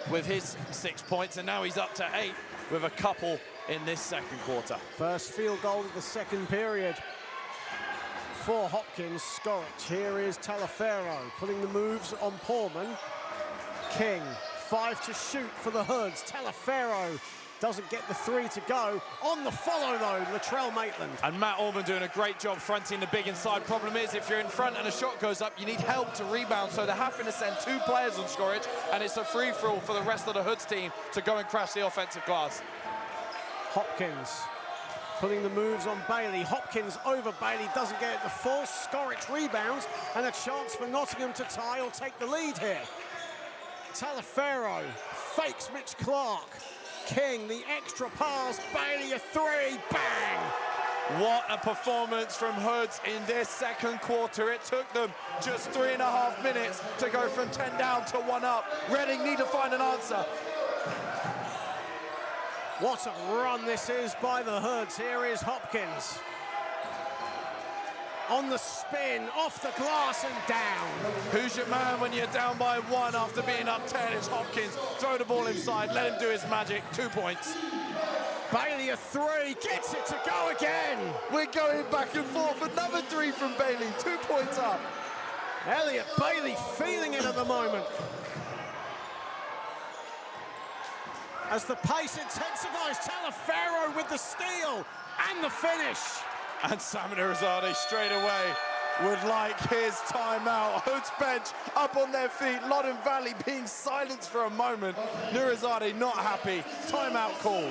with his 6 points, and now he's up to 8 with a couple in this second quarter. First field goal of the second period for Hopkins. Skoric. Here is Talaferro putting the moves on Portman. King, 5 to shoot for the Hoods. Talaferro doesn't get the 3 to go. On the follow, though, Latrell Maitland. And Matt Ullman doing a great job fronting the big inside. Problem is, if you're in front and a shot goes up, you need help to rebound. So they're having to send 2 players on Skoric, and it's a free-for-all for the rest of the Hoods team to go and crash the offensive glass. Hopkins putting the moves on Bailey. Hopkins over Bailey, doesn't get it the full. Skoric rebounds, and a chance for Nottingham to tie or take the lead here. Talaferro fakes Mitch Clark. King, the extra pass, Bailey a 3, bang! What a performance from Hoods in this second quarter. It took them just 3.5 minutes to go from 10 down to 1 up. Reading need to find an answer. What a run this is by the Hoods. Here is Hopkins. On the spin, off the glass and down. Who's your man when you're down by 1 after being up 10? It's Hopkins. Throw the ball inside, let him do his magic. 2 points. Bailey a 3, gets it to go again. We're going back and forth. Another 3 from Bailey. 2 points up. Elliot Bailey feeling it at the moment. As the pace intensifies, Talaferro with the steal and the finish. And Sam Nurizade straight away would like his timeout. Hoods bench up on their feet. Loddon Valley being silenced for a moment. Nurizade not happy. Timeout call.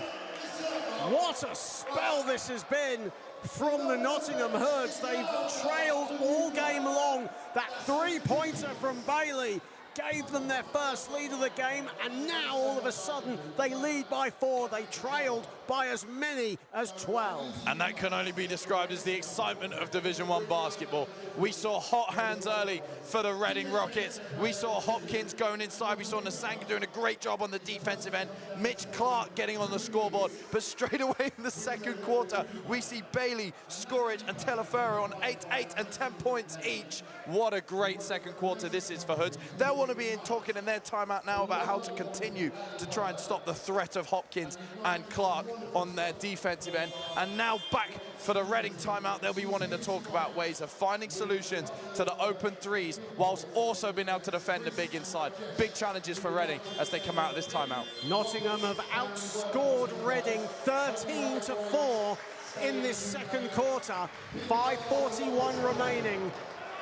What a spell this has been from the Nottingham Hoods. They've trailed all game long. That 3-pointer from Bailey gave them their first lead of the game, and now all of a sudden they lead by 4. They trailed by as many as 12. And that can only be described as the excitement of Division 1 basketball. We saw hot hands early for the Reading Rockets. We saw Hopkins going inside. We saw Nasanga doing a great job on the defensive end. Mitch Clark getting on the scoreboard. But straight away in the second quarter, we see Bailey, Skoric and Talaferro on 8, 8 and 10 points each. What a great second quarter this is for Hoods. They'll want to be talking in their timeout now about how to continue to try and stop the threat of Hopkins and Clark on their defensive end. And now back for the Reading timeout, they'll be wanting to talk about ways of finding solutions to the open threes whilst also being able to defend the big inside. Big challenges for Reading as they come out of this timeout. Nottingham have outscored Reading 13-4 in this second quarter. 5:41 remaining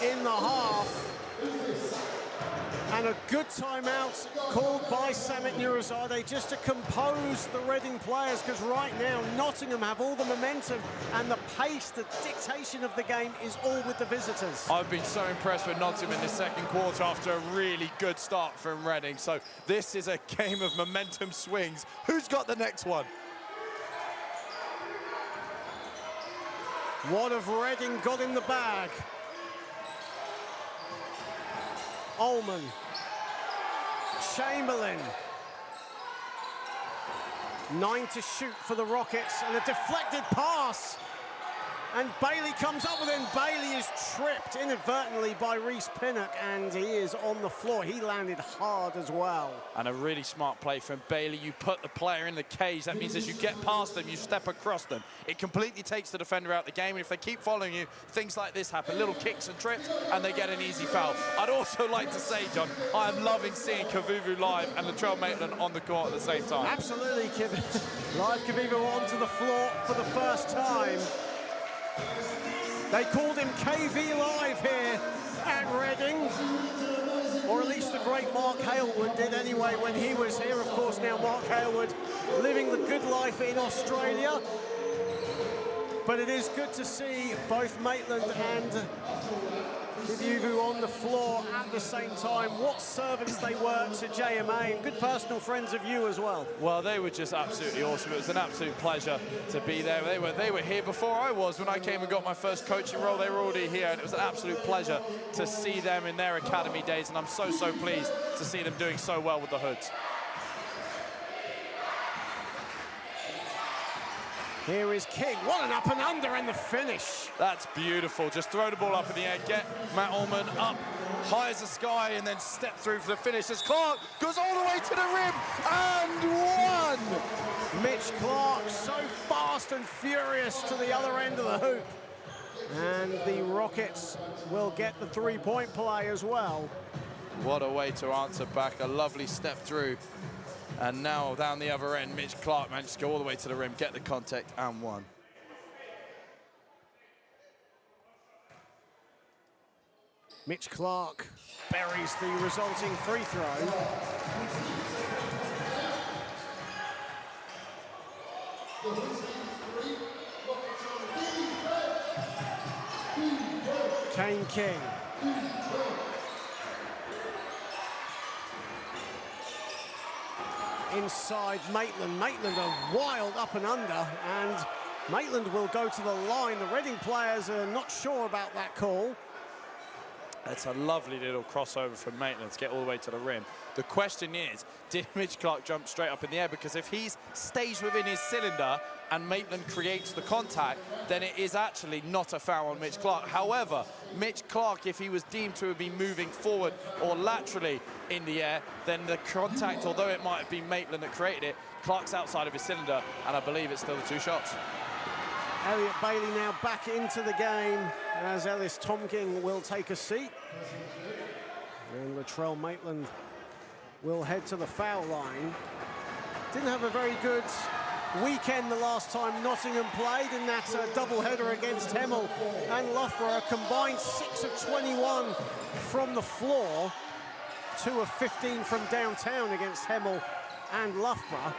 in the half. And a good timeout called by Samit Nurizade just to compose the Reading players, because right now Nottingham have all the momentum and the pace, the dictation of the game is all with the visitors. I've been so impressed with Nottingham in the second quarter after a really good start from Reading. So this is a game of momentum swings. Who's got the next one? What have Reading got in the bag? Ullman Chamberlain. 9 to shoot for the Rockets, and a deflected pass. And Bailey comes up with it, and Bailey is tripped inadvertently by Reece Pinnock, and he is on the floor. He landed hard as well. And a really smart play from Bailey. You put the player in the cage. That means as you get past them, you step across them. It completely takes the defender out of the game, and if they keep following you, things like this happen. Little kicks and trips, and they get an easy foul. I'd also like to say, John, I am loving seeing Kavuvu live and Latrell Maitland on the court at the same time. Absolutely, live Kavuvu onto the floor for the first time. They called him KV Live here at Reading, or at least the great Mark Halewood did anyway when he was here. Of course, now Mark Halewood living the good life in Australia. But it is good to see both Maitland and Kavuvu on the floor at the same time. What servants they were to JMA, and good personal friends of you as well. Well, they were just absolutely awesome. It was an absolute pleasure to be there. They were here before I was. When I came and got my first coaching role, they were already here, and it was an absolute pleasure to see them in their academy days, and I'm so, so pleased to see them doing so well with the Hoods. Here is King. What an up and under, and the finish. That's beautiful. Just throw the ball up in the air, get Matt Ullman up high as the sky, and then step through for the finish as Clark goes all the way to the rim and one. Mitch Clark so fast and furious to the other end of the hoop. And the Rockets will get the three-point play as well. What a way to answer back. A lovely step through. And now down the other end, Mitch Clark managed to go all the way to the rim, get the contact, and one. Mitch Clark buries the resulting free throw. Kane King. Inside Maitland. Maitland a wild up and under, and Maitland will go to the line. The Reading players are not sure about that call. That's a lovely little crossover from Maitland to get all the way to the rim. The question is, did Mitch Clark jump straight up in the air? Because if he stays within his cylinder and Maitland creates the contact, then it is actually not a foul on Mitch Clark. However, Mitch Clark, if he was deemed to be moving forward or laterally in the air, then the contact, although it might have been Maitland that created it, Clark's outside of his cylinder, and I believe it's still the two shots. Elliot Bailey now back into the game as Ellis Tomking will take a seat. And Latrell Maitland will head to the foul line. Didn't have a very good weekend the last time Nottingham played in that doubleheader against Hemel and Loughborough. A combined 6 of 21 from the floor, 2 of 15 from downtown against Hemel and Loughborough.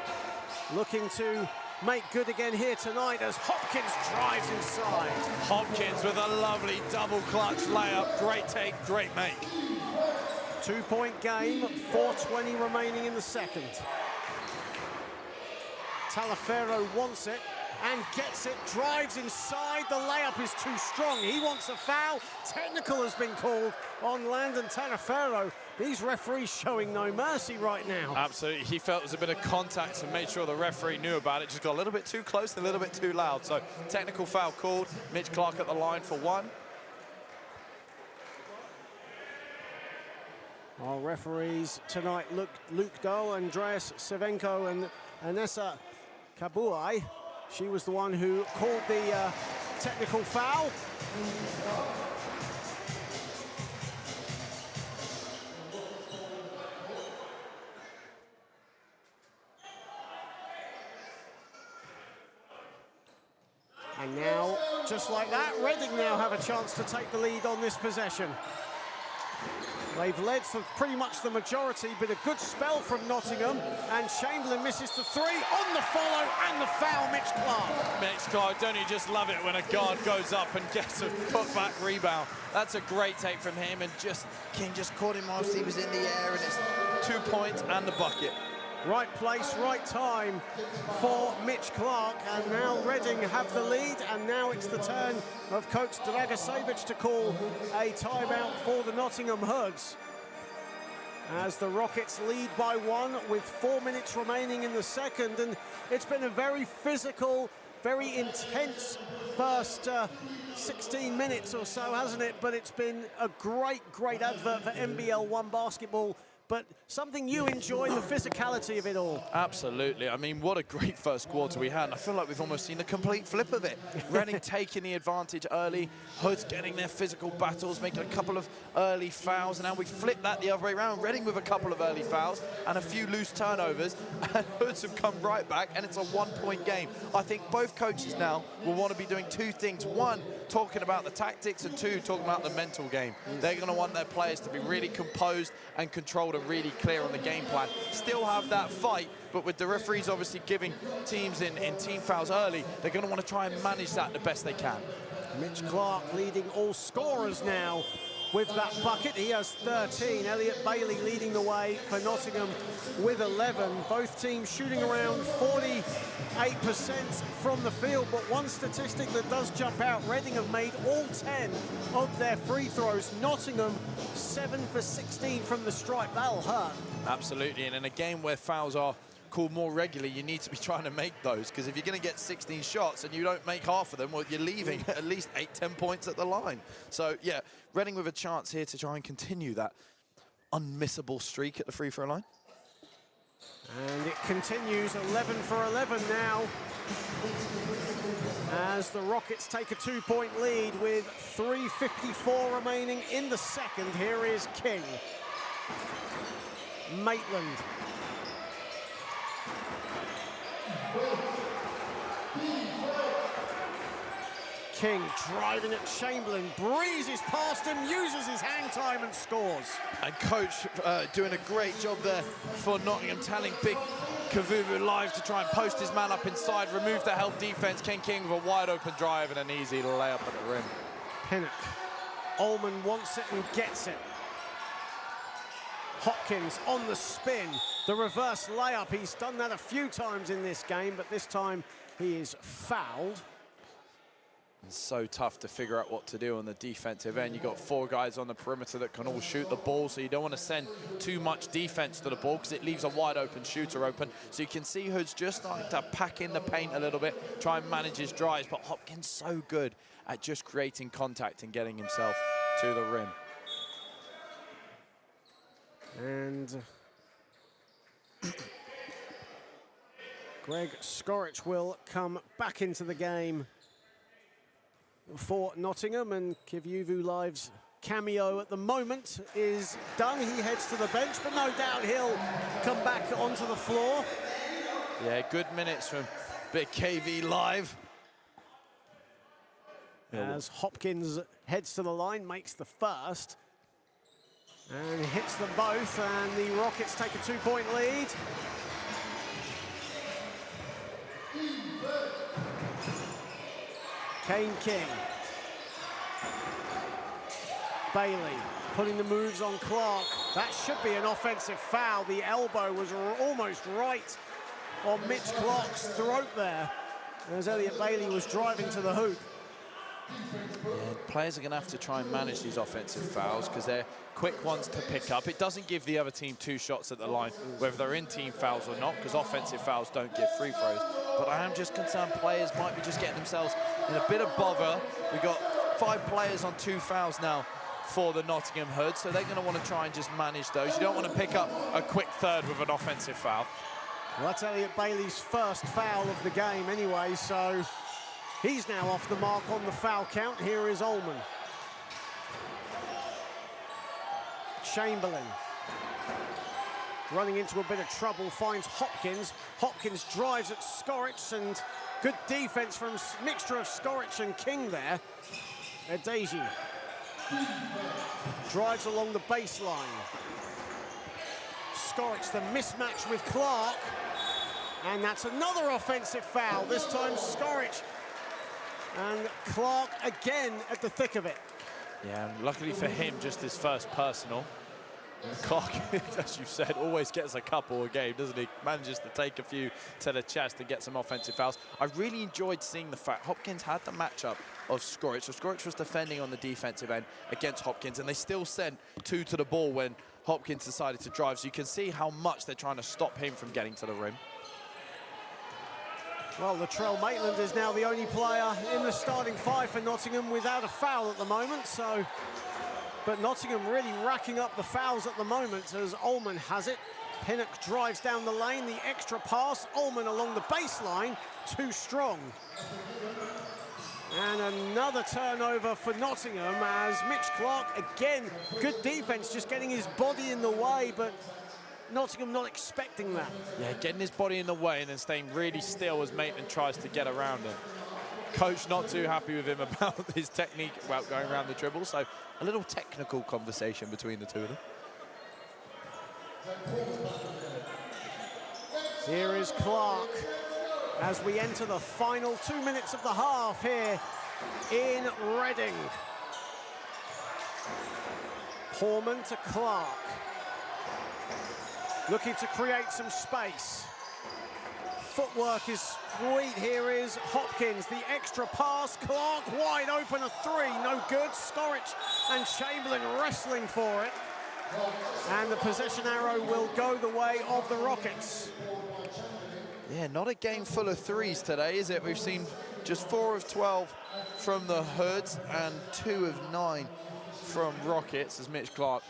Looking to make good again here tonight as Hopkins drives inside. Hopkins with a lovely double clutch layup. Great take, great make. 2-point game, 4:20 remaining in the second. Talaferro wants it and gets it, drives inside. The layup is too strong. He wants a foul. Technical has been called on Landon Talaferro. These referees showing no mercy right now. Absolutely. He felt there was a bit of contact and made sure the referee knew about it. Just got a little bit too close, a little bit too loud. So technical foul called. Mitch Clark at the line for one. Our referees tonight, Luke Dahl, Andreas Savenko, and Anessa Kabuai. She was the one who called the technical foul. And now, just like that, Reading now have a chance to take the lead on this possession. They've led for pretty much the majority, but a good spell from Nottingham, and Chamberlain misses the three on the follow and the foul, Mitch Clark. Mitch Clark, don't you just love it when a guard goes up and gets a putback rebound? That's a great take from him, and King just caught him whilst he was in the air, and it's 2 points and the bucket. Right place, right time for Mitch Clark, and now Reading have the lead, and now it's the turn of coach Dragicevic to call a timeout for the Nottingham Hoods. as the Rockets lead by 1 with 4 minutes remaining in the second. And it's been a very physical, very intense first 16 minutes or so, hasn't it? But it's been a great advert for NBL 1 basketball. But something you enjoy, the physicality of it all. Absolutely. I mean, what a great first quarter we had. And I feel like we've almost seen a complete flip of it. Reading taking the advantage early, Hoods getting their physical battles, making a couple of early fouls, and now we flip that the other way around. Reading with a couple of early fouls and a few loose turnovers, and Hoods have come right back, and it's a 1-point game. I think both coaches now will want to be doing 2 things. 1, talking about the tactics, and 2, talking about the mental game. They're going to want their players to be really composed and controlled and really clear on the game plan. Still have that fight, but with the referees obviously giving teams in team fouls early, they're going to want to try and manage that the best they can. Mitch Clark leading all scorers now with that bucket. He has 13. Elliot Bailey leading the way for Nottingham with 11. Both teams shooting around 48% from the field, but one statistic that does jump out, Reading have made all 10 of their free throws. Nottingham 7 for 16 from the stripe. That'll hurt. Absolutely, and in a game where fouls are called more regularly, you need to be trying to make those, because if you're going to get 16 shots and you don't make half of them, well, you're leaving at least 8-10 points at the line. So yeah, Reading with a chance here to try and continue that unmissable streak at the free throw line. And it continues, 11 for 11 now, as the Rockets take a 2-point lead with 3:54 remaining in the second. Here is King. Maitland. King driving at Chamberlain, breezes past him, uses his hang time and scores. And coach doing a great job there for Nottingham, telling big Kavuvu live to try and post his man up inside, remove the help defense. King with a wide open drive and an easy layup at the rim. Pinnock. Ullman wants it and gets it. Hopkins on the spin, the reverse layup. He's done that a few times in this game, but this time he is fouled. It's so tough to figure out what to do on the defensive end. You've got 4 guys on the perimeter that can all shoot the ball, so you don't want to send too much defense to the ball because it leaves a wide open shooter open. So you can see Hood's just starting to pack in the paint a little bit, try and manage his drives, but Hopkins so good at just creating contact and getting himself to the rim. And Greg Skorich will come back into the game for Nottingham, and Kivuvu Live's cameo at the moment is done. He heads to the bench, but no doubt he'll come back onto the floor. Yeah, good minutes from Big KV Live. As Hopkins heads to the line, makes the first, and hits them both, and the Rockets take a 2-point lead. Kane King. Bailey putting the moves on Clark. That should be an offensive foul. The elbow was almost right on Mitch Clark's throat there, as Elliot Bailey was driving to the hoop. Yeah, players are going to have to try and manage these offensive fouls because they're quick ones to pick up. It doesn't give the other team 2 shots at the line, whether they're in team fouls or not, because offensive fouls don't give free throws. But I am just concerned players might be just getting themselves in a bit of bother. We've got 5 players on 2 fouls now for the Nottingham Hood, so they're going to want to try and just manage those. You don't want to pick up a quick third with an offensive foul. Well, that's Elliot Bailey's first foul of the game anyway, so he's now off the mark on the foul count. Here is Ullman. Chamberlain running into a bit of trouble, finds Hopkins. Hopkins drives at Skorich, and good defense from mixture of Skorich and King there. Adeji drives along the baseline. Skorich, the mismatch with Clark, and that's another offensive foul, this time Skorich. And Clark again at the thick of it. Yeah, and luckily for him, just his first personal. Clark, as you said, always gets a couple a game, doesn't he? Manages to take a few to the chest and get some offensive fouls. I really enjoyed seeing the fact Hopkins had the matchup of Skorich. So Skorich was defending on the defensive end against Hopkins, and they still sent 2 to the ball when Hopkins decided to drive, so you can see how much they're trying to stop him from getting to the rim. Well, Latrell Maitland is now the only player in the starting five for Nottingham without a foul at the moment, so... But Nottingham really racking up the fouls at the moment as Ullman has it. Pinnock drives down the lane, the extra pass. Ullman along the baseline, too strong. And another turnover for Nottingham as Mitch Clark, again, good defense, just getting his body in the way, but Nottingham not expecting that. Yeah, getting his body in the way and then staying really still as Maitland tries to get around him. Coach not too happy with him about his technique about going around the dribble, so a little technical conversation between the two of them. Here is Clark as we enter the final 2 minutes of the half here in Reading. Portman to Clark. Looking to create some space. Footwork is sweet. Here is Hopkins, the extra pass. Clark wide open, a three, no good. Skorich and Chamberlain wrestling for it. And the possession arrow will go the way of the Rockets. Yeah, not a game full of threes today, is it? We've seen just 4 of 12 from the Hoods and 2 of 9 from Rockets as Mitch Clark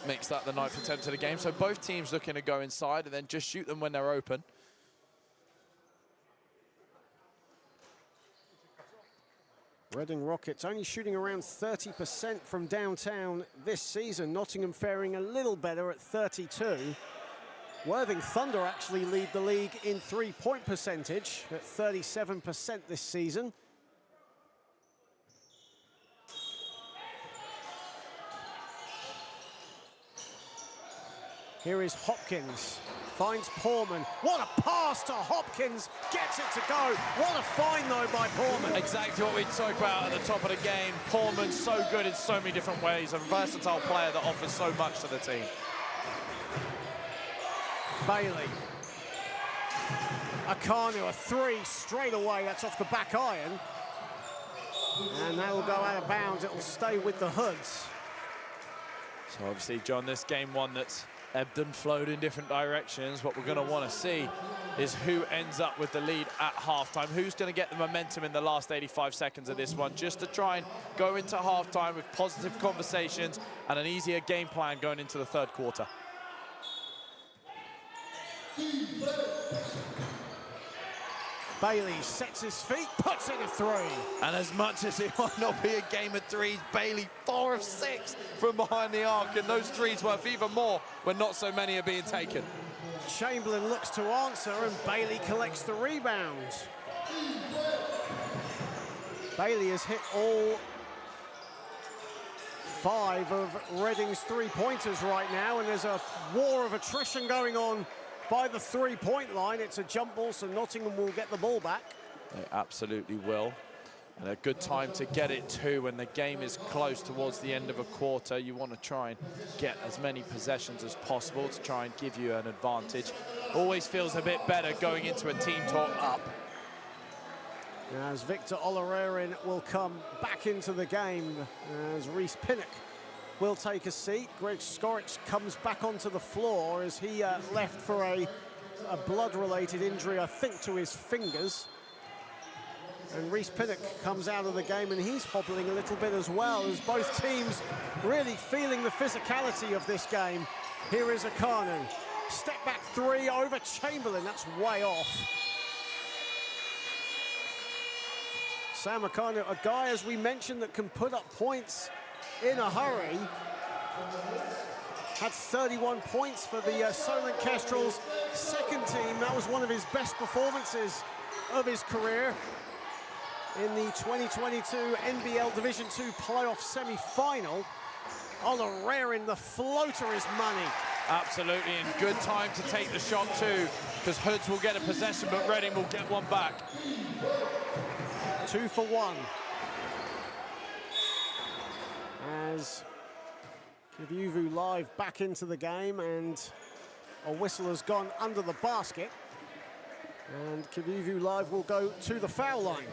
makes that the 9th attempt of the game. So both teams looking to go inside and then just shoot them when they're open. Reading Rockets only shooting around 30% from downtown this season. Nottingham faring a little better at 32. Worthing Thunder actually lead the league in three-point percentage at 37% this season. Here is Hopkins, finds Portman. What a pass to Hopkins, gets it to go. What a find though by Portman. Exactly what we talked about at the top of the game. Portman's so good in so many different ways, a versatile player that offers so much to the team. Bailey. Akanu, a three straight away, that's off the back iron. And that will go out of bounds, it will stay with the Hoods. So obviously, John, this game one that's ebbed and flowed in different directions. What we're going to want to see is who ends up with the lead at halftime. Who's going to get the momentum in the last 85 seconds of this one, just to try and go into halftime with positive conversations and an easier game plan going into the third quarter. Bailey sets his feet, puts in a three. And as much as it might not be a game of threes, Bailey 4 of 6 from behind the arc, and those threes worth even more when not so many are being taken. Chamberlain looks to answer and Bailey collects the rebound. Bailey has hit all 5 of Reading's three-pointers right now, and there's a war of attrition going on by the three-point line. It's a jump ball, so Nottingham will get the ball back. They absolutely will. And a good time to get it too when the game is close towards the end of a quarter. You want to try and get as many possessions as possible to try and give you an advantage. Always feels a bit better going into a team talk up. As Victor Olarerin will come back into the game as Reece Pinnock will take a seat. Greg Skorich comes back onto the floor as he left for a blood-related injury, I think, to his fingers. And Reece Pinnock comes out of the game and he's hobbling a little bit as well, as both teams really feeling the physicality of this game. Here is Akanu. Step back three over Chamberlain, that's way off. Sam Akanu, a guy, as we mentioned, that can put up points in a hurry. Had 31 points for the Solent Kestrels second team. That was one of his best performances of his career in the 2022 NBL Division II playoff semi-final. Olarerin, the floater is money. Absolutely, and good time to take the shot too, because Hoods will get a possession, but Reading will get one back. 2 for 1. As Kivuvu Live back into the game, and a whistle has gone under the basket. And Kivuvu Live will go to the foul line.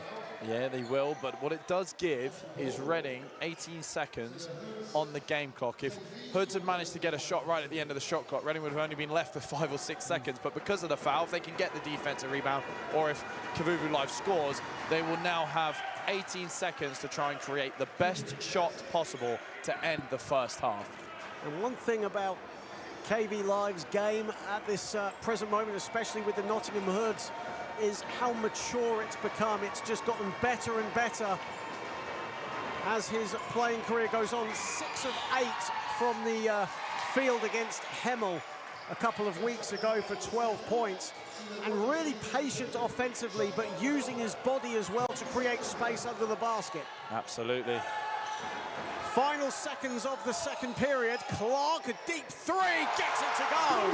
Yeah, they will, but what it does give is Reading 18 seconds on the game clock. If Hoods had managed to get a shot right at the end of the shot clock, Reading would have only been left with 5 or 6 seconds, but because of the foul, if they can get the defensive rebound, or if Kavuvu Live scores, they will now have 18 seconds to try and create the best shot possible to end the first half. And one thing about KV Live's game at this present moment, especially with the Nottingham Hoods, is how mature it's become. It's just gotten better and better as his playing career goes on. 6 of 8 from the field against Hemel a couple of weeks ago for 12 points. And really patient offensively, but using his body as well to create space under the basket. Absolutely. Final seconds of the second period. Clark, a deep three, gets it to go.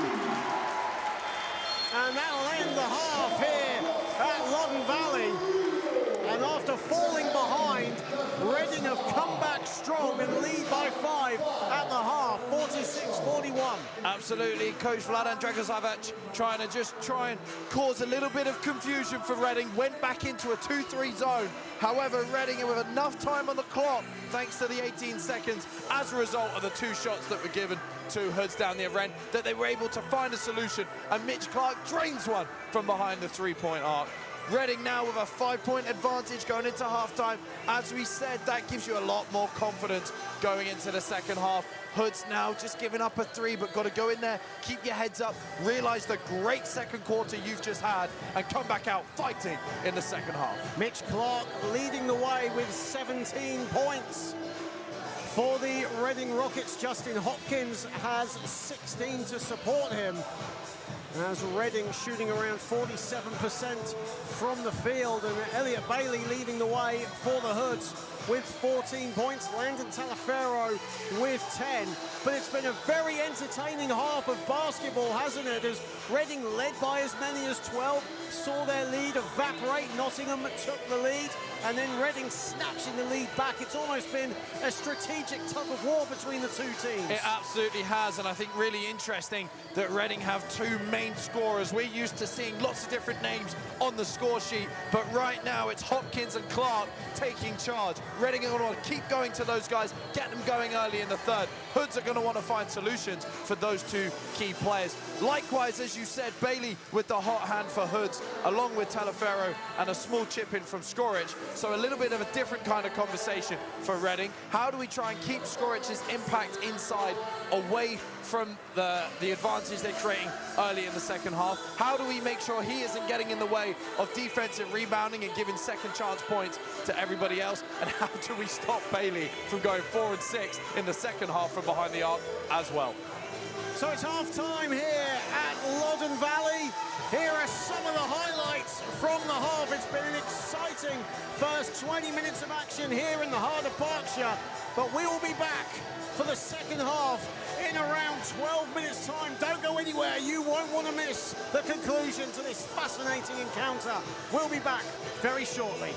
And that'll end the half here at Loddon Valley. And after falling behind, Reading have come back strong and lead by 5 at the half, 46-41. Absolutely, Coach Vladan Dragosavic trying to cause a little bit of confusion for Reading, went back into a 2-3 zone. However, Reading with enough time on the clock, thanks to the 18 seconds, as a result of the 2 shots that were given to Hoods down the other end, that they were able to find a solution, and Mitch Clark drains one from behind the 3-point arc. Reading now with a 5-point advantage going into halftime. As we said, that gives you a lot more confidence going into the second half. Hoods now just giving up a 3, but got to go in there, keep your heads up, realize the great second quarter you've just had, and come back out fighting in the second half. Mitch Clark leading the way with 17 points. For the Reading Rockets, Justin Hopkins has 16 to support him. As Reading shooting around 47% from the field, and Elliot Bailey leading the way for the Hoods with 14 points, Landon Talafero with 10. But it's been a very entertaining half of basketball, hasn't it? As Reading led by as many as 12, saw their lead evaporate. Nottingham took the lead, and then Reading snatching the lead back. It's almost been a strategic tug of war between the 2 teams. It absolutely has, and I think really interesting that Reading have 2 main scorers. We're used to seeing lots of different names on the score sheet, but right now it's Hopkins and Clark taking charge. Reading are going to keep going to those guys, get them going early in the third. Hoods are going to want to find solutions for those 2 key players. Likewise, as you said, Bailey with the hot hand for Hoods, along with Talafero and a small chip in from Skorich. So a little bit of a different kind of conversation for Reading. How do we try and keep Skorich's impact inside away from the advantage they're creating early in the second half? How do we make sure he isn't getting in the way of defensive rebounding and giving second chance points to everybody else? And how do we stop Bailey from going 4 and 6 in the second half from behind the arc as well? So it's half-time here at Loddon Valley. Here are some of the highlights from the half. It's been an exciting first 20 minutes of action here in the heart of Berkshire, but we will be back for the second half in around 12 minutes' time. Don't go anywhere. You won't want to miss the conclusion to this fascinating encounter. We'll be back very shortly.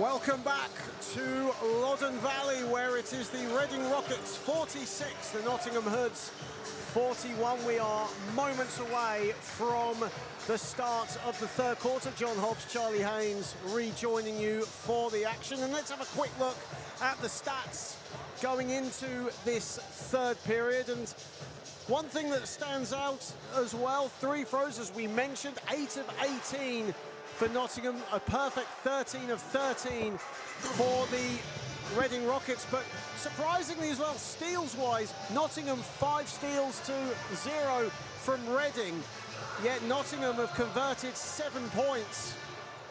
Welcome back to Loddon Valley, where it is the Reading Rockets 46, the Nottingham Hoods 41. We are moments away from the start of the third quarter. John Hobbs, Charlie Haynes rejoining you for the action. And let's have a quick look at the stats going into this third period. And one thing that stands out as well, three throws, as we mentioned, 8 of 18 for Nottingham, a perfect 13 of 13 for the Reading Rockets. But surprisingly as well, steals-wise, Nottingham 5 steals to 0 from Reading. Yet Nottingham have converted 7 points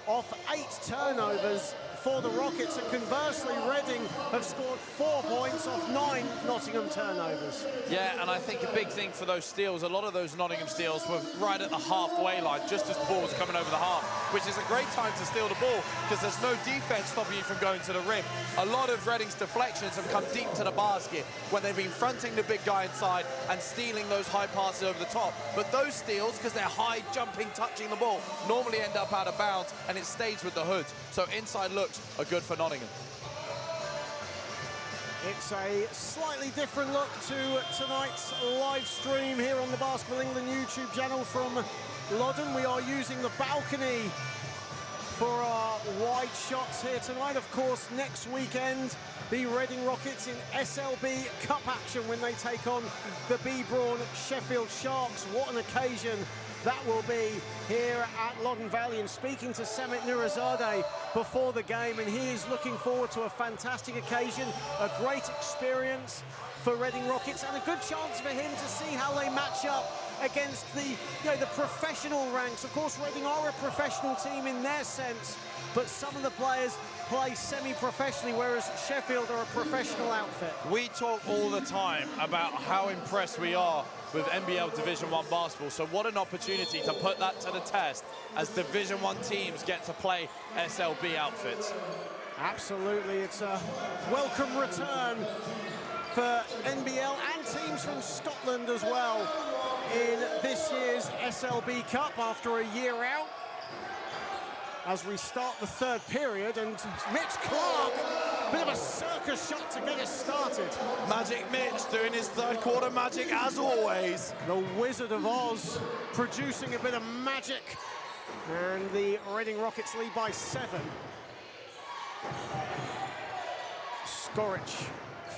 off 8 turnovers for the Rockets, and conversely, Reading have scored 4 points off 9 Nottingham turnovers. Yeah, and I think a big thing for those steals, a lot of those Nottingham steals were right at the halfway line, just as the ball was coming over the half, which is a great time to steal the ball because there's no defense stopping you from going to the rim. A lot of Reading's deflections have come deep to the basket when they've been fronting the big guy inside and stealing those high passes over the top. But those steals, because they're high, jumping, touching the ball, normally end up out of bounds, and it stays with the Hoods. So inside looks are good for Nottingham. It's a slightly different look to tonight's live stream here on the Basketball England YouTube channel from Loddon. We are using the balcony for our wide shots here tonight. Of course, next weekend, the Reading Rockets in SLB Cup action when they take on the B-Brawn Sheffield Sharks. What an occasion that will be here at Loddon Valley. And speaking to Samit Nurizadeh before the game, and he is looking forward to a fantastic occasion, a great experience for Reading Rockets, and a good chance for him to see how they match up against the professional ranks. Of course, Reading are a professional team in their sense, but some of the players play semi-professionally, whereas Sheffield are a professional outfit. We talk all the time about how impressed we are with NBL Division 1 basketball, so what an opportunity to put that to the test as Division 1 teams get to play SLB outfits. Absolutely, it's a welcome return for NBL and teams from Scotland as well in this year's SLB Cup after a year out. As we start the third period, and Mitch Clark, a bit of a circus shot to get us started. Magic Mitch doing his third quarter magic as always. The Wizard of Oz producing a bit of magic, and the Reading Rockets lead by 7. Skoric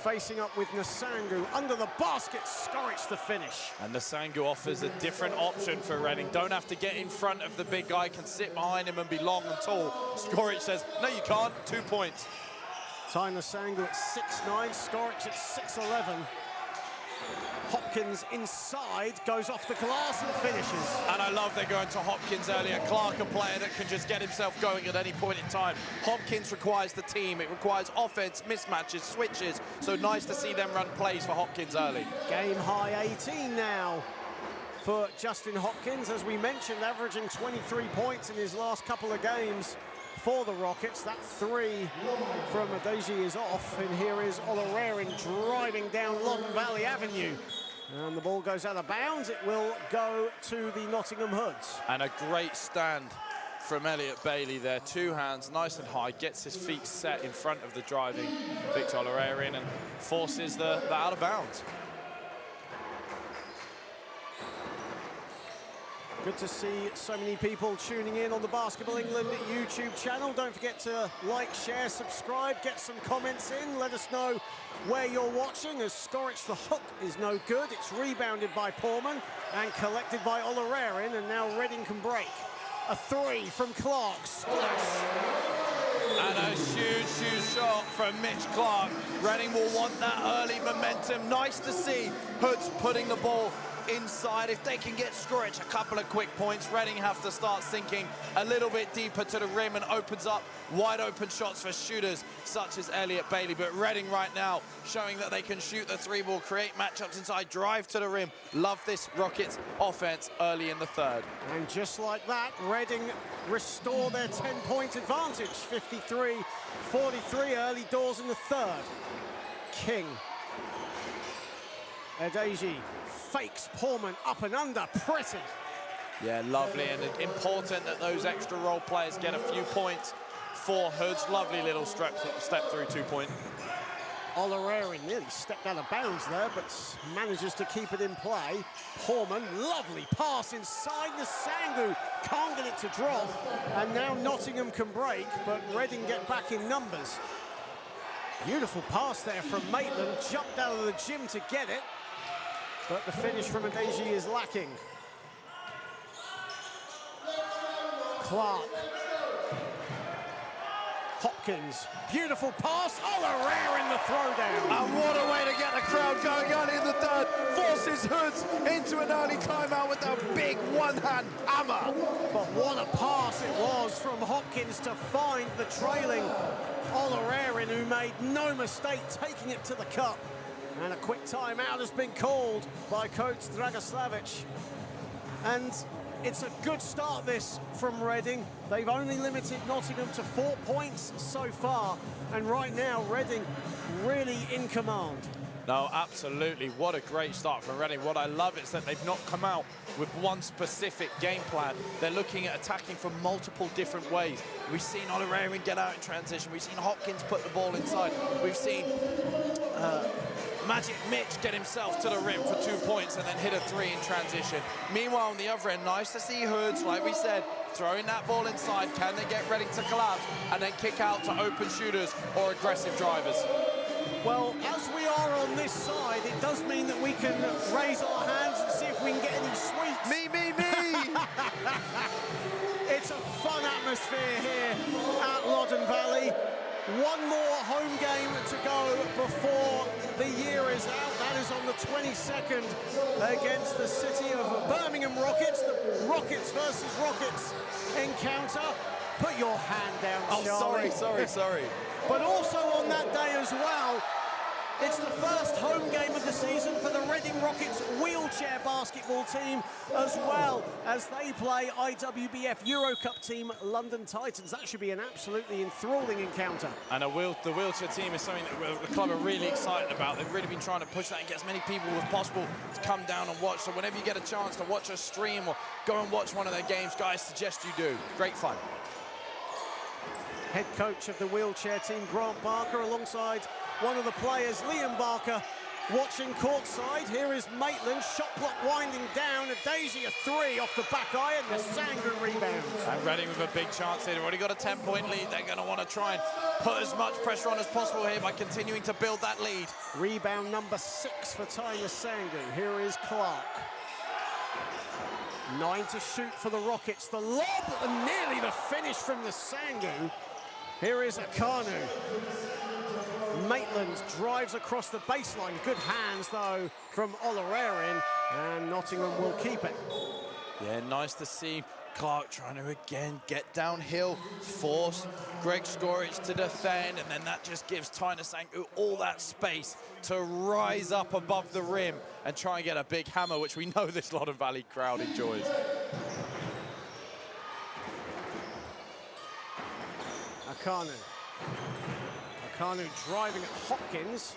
facing up with Nasangu under the basket. Skoric the finish. And Nasangu offers a different option for Reading. Don't have to get in front of the big guy, can sit behind him and be long and tall. Skoric says, no you can't, 2 points. Ty Nasangu at 6'9", Skoric at 6'11". Hopkins inside, goes off the glass and finishes. And I love they're going to Hopkins earlier. Clark, a player that can just get himself going at any point in time. Hopkins requires the team. It requires offense, mismatches, switches. So nice to see them run plays for Hopkins early. Game high 18 now for Justin Hopkins, as we mentioned, averaging 23 points in his last couple of games for the Rockets. That 3 from Adeji is off, and here is Olorarian driving down Loddon Valley Avenue. And the ball goes out of bounds. It will go to the Nottingham Hoods. And a great stand from Elliot Bailey there. 2 hands, nice and high, gets his feet set in front of the driving Victor Olorarian and forces the out of bounds. Good to see so many people tuning in on the Basketball England YouTube channel. Don't forget to like, share, subscribe, get some comments in. Let us know where you're watching, as Skoric, the hook is no good. It's rebounded by Portman and collected by Olorarian, and now Reading can break. A 3 from Clark, splash. And a huge shot from Mitch Clark. Reading will want that early momentum. Nice to see Hoods putting the ball inside. If they can get Skoric a couple of quick points, Reading have to start sinking a little bit deeper to the rim, and opens up wide open shots for shooters such as Elliot Bailey. But Reading right now showing that they can shoot the 3 ball, create matchups inside, drive to the rim. Love this Rockets offense early in the third. And just like that, Reading restore their 10-point advantage. 53-43 early doors in the third. King. Adeji fakes Portman up and under, pretty. Yeah, lovely, and important that those extra role players get a few points for Hoods. Lovely little step through 2-point. Olereri nearly stepped out of bounds there, but manages to keep it in play. Horman, lovely pass inside the Sangu. Can't get it to drop. And now Nottingham can break, but Reading get back in numbers. Beautiful pass there from Maitland. Jumped out of the gym to get it. But the finish from Adeji is lacking. Clark. Hopkins, beautiful pass, Olereri in the throwdown. And what a way to get the crowd going early in the third. Forces Hoods into an early timeout with a big one-hand hammer. But what a pass it was from Hopkins to find the trailing Olereri, who made no mistake taking it to the cup. And a quick timeout has been called by coach Dragoslavic. And it's a good start, this, from Reading. They've only limited Nottingham to 4 points so far. And right now, Reading really in command. No, absolutely. What a great start from Reading. What I love is that they've not come out with one specific game plan. They're looking at attacking from multiple different ways. We've seen Olereri get out in transition. We've seen Hopkins put the ball inside. We've seen Magic Mitch get himself to the rim for 2 points and then hit a 3 in transition. Meanwhile, on the other end, nice to see Hoods, like we said, throwing that ball inside. Can they get Reading to collapse and then kick out to open shooters or aggressive drivers? Well, as we are on this side, it does mean that we can raise our hands and see if we can get any sweeps. Me! It's a fun atmosphere here at Loddon Valley. One more home game to go before the year is out. That is on the 22nd against the city of Birmingham Rockets. The Rockets versus Rockets encounter. Put your hand down, Charlie. Sorry. But also on that day as well, it's the first home game of the season for the Reading Rockets wheelchair basketball team, as well as they play IWBF Euro Cup team London Titans. That should be an absolutely enthralling encounter. And the wheelchair team is something that the club are really excited about. They've really been trying to push that and get as many people as possible to come down and watch. So whenever you get a chance to watch a stream or go and watch one of their games, guys, suggest you do. Great fun. Head coach of the wheelchair team, Grant Barker, alongside one of the players, Liam Barker, watching courtside. Here is Maitland, shot clock winding down. Adeji a 3 off the back iron, the Sangu rebound. And Reading with a big chance here. They've already got a 10-point lead. They're going to want to try and put as much pressure on as possible here by continuing to build that lead. Rebound number 6 for Tyler Sangu. Here is Clark. 9 to shoot for the Rockets. The lob and nearly the finish from the Sangu. Here is Akanu. Maitland drives across the baseline. Good hands, though, from Olereri, and Nottingham will keep it. Yeah, nice to see Clark trying to, again, get downhill, force Greg Skoric to defend, and then that just gives Tyner Sangu all that space to rise up above the rim and try and get a big hammer, which we know this Loddon Valley crowd enjoys. Akanu driving at Hopkins.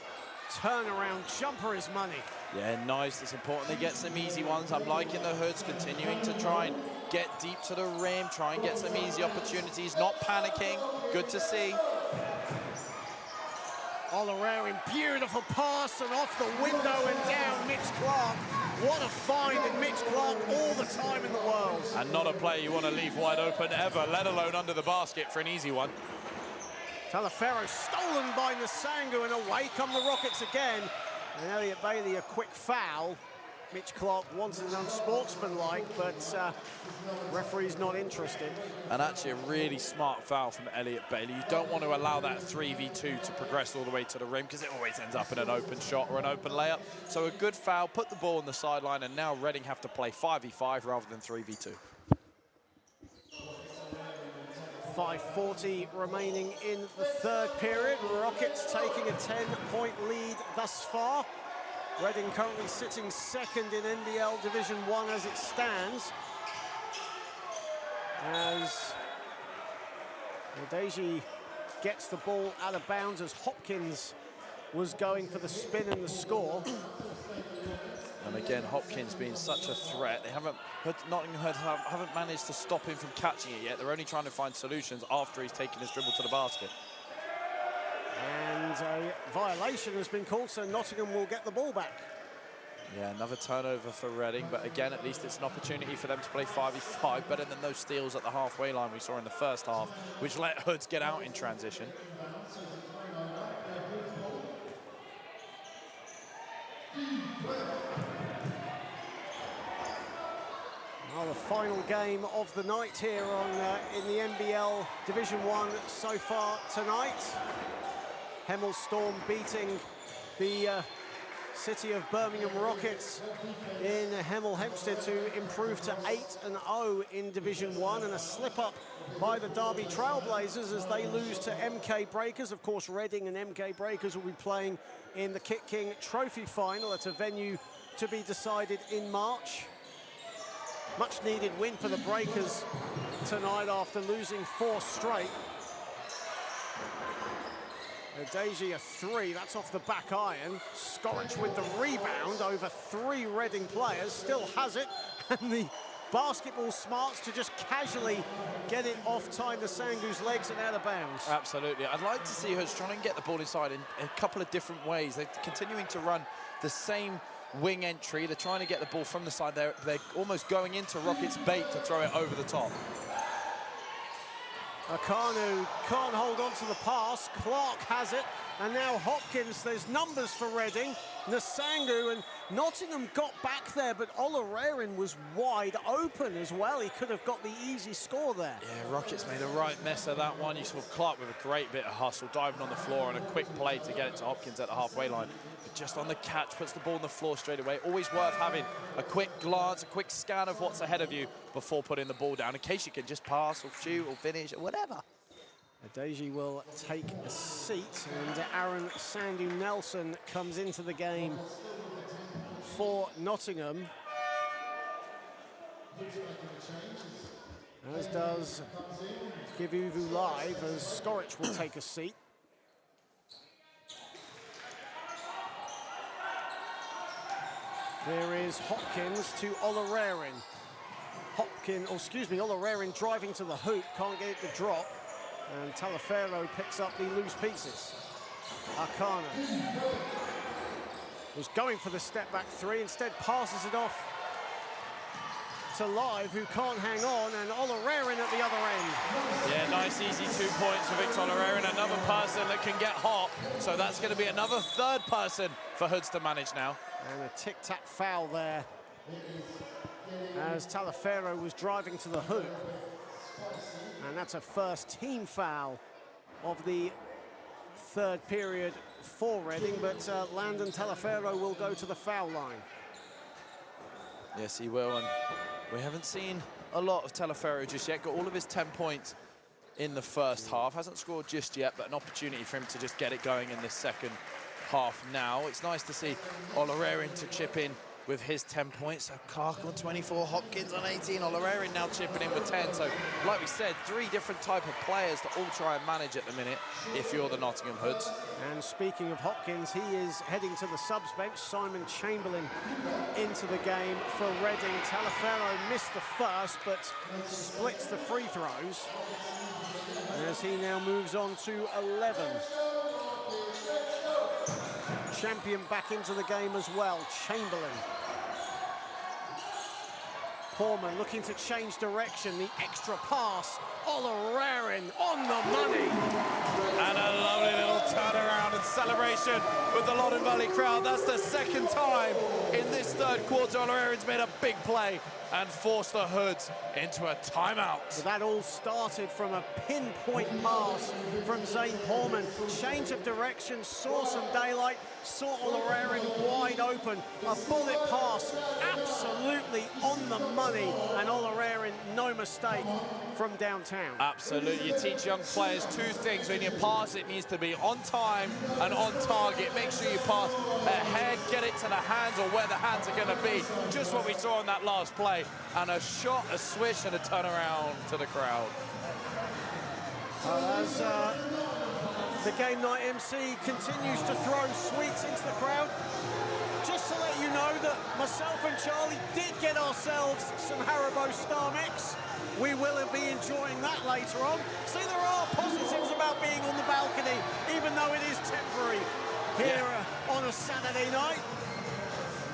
Turnaround jumper is money. Yeah, nice. It's important they get some easy ones. I'm liking the Hoods continuing to try and get deep to the rim, try and get some easy opportunities, not panicking. Good to see. Olereri, beautiful pass and off the window and down Mitch Clark. What a find, and Mitch Clark all the time in the world. And not a player you want to leave wide open ever, let alone under the basket for an easy one. Talaferro stolen by Nsangu, and away come the Rockets again. And Elliot Bailey, a quick foul. Mitch Clark wanted an unsportsmanlike, but referee's not interested. And actually a really smart foul from Elliot Bailey. You don't want to allow that 3v2 to progress all the way to the rim, because it always ends up in an open shot or an open layup. So a good foul, put the ball on the sideline, and now Reading have to play 5v5 rather than 3v2. 5:40 remaining in the third period. Rockets taking a 10-point lead thus far. Reading currently sitting second in NBL Division 1 as it stands. As Adeji gets the ball out of bounds as Hopkins was going for the spin and the score. And again, Hopkins being such a threat. They Nottingham haven't managed to stop him from catching it yet. They're only trying to find solutions after he's taken his dribble to the basket. And a violation has been called, so Nottingham will get the ball back. Yeah, another turnover for Reading, but again, at least it's an opportunity for them to play 5v5, better than those steals at the halfway line we saw in the first half, which let Hoods get out in transition. Well, the final game of the night here in the NBL Division 1 so far tonight. Hemel Storm beating the City of Birmingham Rockets in Hemel Hempstead to improve to 8-0 in Division 1, and a slip-up by the Derby Trailblazers as they lose to MK Breakers. Of course, Reading and MK Breakers will be playing in the Kit King Trophy Final at a venue to be decided in March. Much needed win for the Breakers tonight after losing 4 straight. Deji a 3, that's off the back iron. Scorich with the rebound over 3 Reading players, still has it, and the basketball smarts to just casually get it off Tyler Sangu's legs and out of bounds. Absolutely. I'd like to see Hoods trying to get the ball inside in a couple of different ways. They're continuing to run the same wing entry. They're trying to get the ball from the side. They're almost going into Rockets' bait to throw it over the top. Akanu can't hold on to the pass. Clark has it, and now Hopkins. There's numbers for Reading. Nasangu, and Nottingham got back there, but Olarerin was wide open as well. He could have got the easy score there. Yeah, Rockets made a right mess of that one. You saw Clark with a great bit of hustle, diving on the floor, and a quick play to get it to Hopkins at the halfway line. But just on the catch, puts the ball on the floor straight away. Always worth having a quick glance, a quick scan of what's ahead of you before putting the ball down, in case you can just pass or shoot or finish or whatever. Deji will take a seat, and Aaron Sandu Nelson comes into the game for Nottingham. As does Kivuvu Live, as Scorich will take a seat. There is Hopkins to Olarerin. Olarerin driving to the hoop, can't get it to drop. And Talafero picks up the loose pieces. Akana was going for the step-back 3, instead passes it off to Live, who can't hang on, and Olarerin at the other end. Yeah, nice, easy 2 points for Victor Olarerin, another person that can get hot. So that's going to be another third person for Hoods to manage now. And a tic-tac foul there as Talafero was driving to the hoop. And that's a first team foul of the third period for Reading, but Landon Talafero will go to the foul line. Yes, he will, and we haven't seen a lot of Talafero just yet. Got all of his 10 points in the first half. Hasn't scored just yet, but an opportunity for him to just get it going in this second half now. It's nice to see Olarerin to chip in with his 10 points. So Clark on 24, Hopkins on 18, Olarerin now chipping in with 10. So, like we said, 3 different type of players to all try and manage at the minute if you're the Nottingham Hoods. And speaking of Hopkins, he is heading to the subs bench. Simon Chamberlain into the game for Reading. Talafero missed the first, but splits the free throws as he now moves on to 11. Champion back into the game as well, Chamberlain. Portman looking to change direction, the extra pass, Olarerin on the money. And a lovely little turnaround and celebration with the Loddon Valley crowd. That's the second time in this third quarter Olarerin's made a big play and forced the Hoods into a timeout. So that all started from a pinpoint pass from Zane Portman. Change of direction, saw some daylight, saw Olarerin wide open. A bullet pass, absolutely on the money, and Olarerin, no mistake, from downtown. Absolutely, you teach young players 2 things. When you pass, it needs to be on time and on target. Make sure you pass ahead, get it to the hands or where the hands are going to be. Just what we saw in that last play. And a shot, a swish, and a turnaround to the crowd. As the game night MC continues to throw sweets into the crowd, just to let you know that myself and Charlie did get ourselves some Haribo Star Mix. We will be enjoying that later on. See, there are positives about being on the balcony, even though it is temporary here on a Saturday night.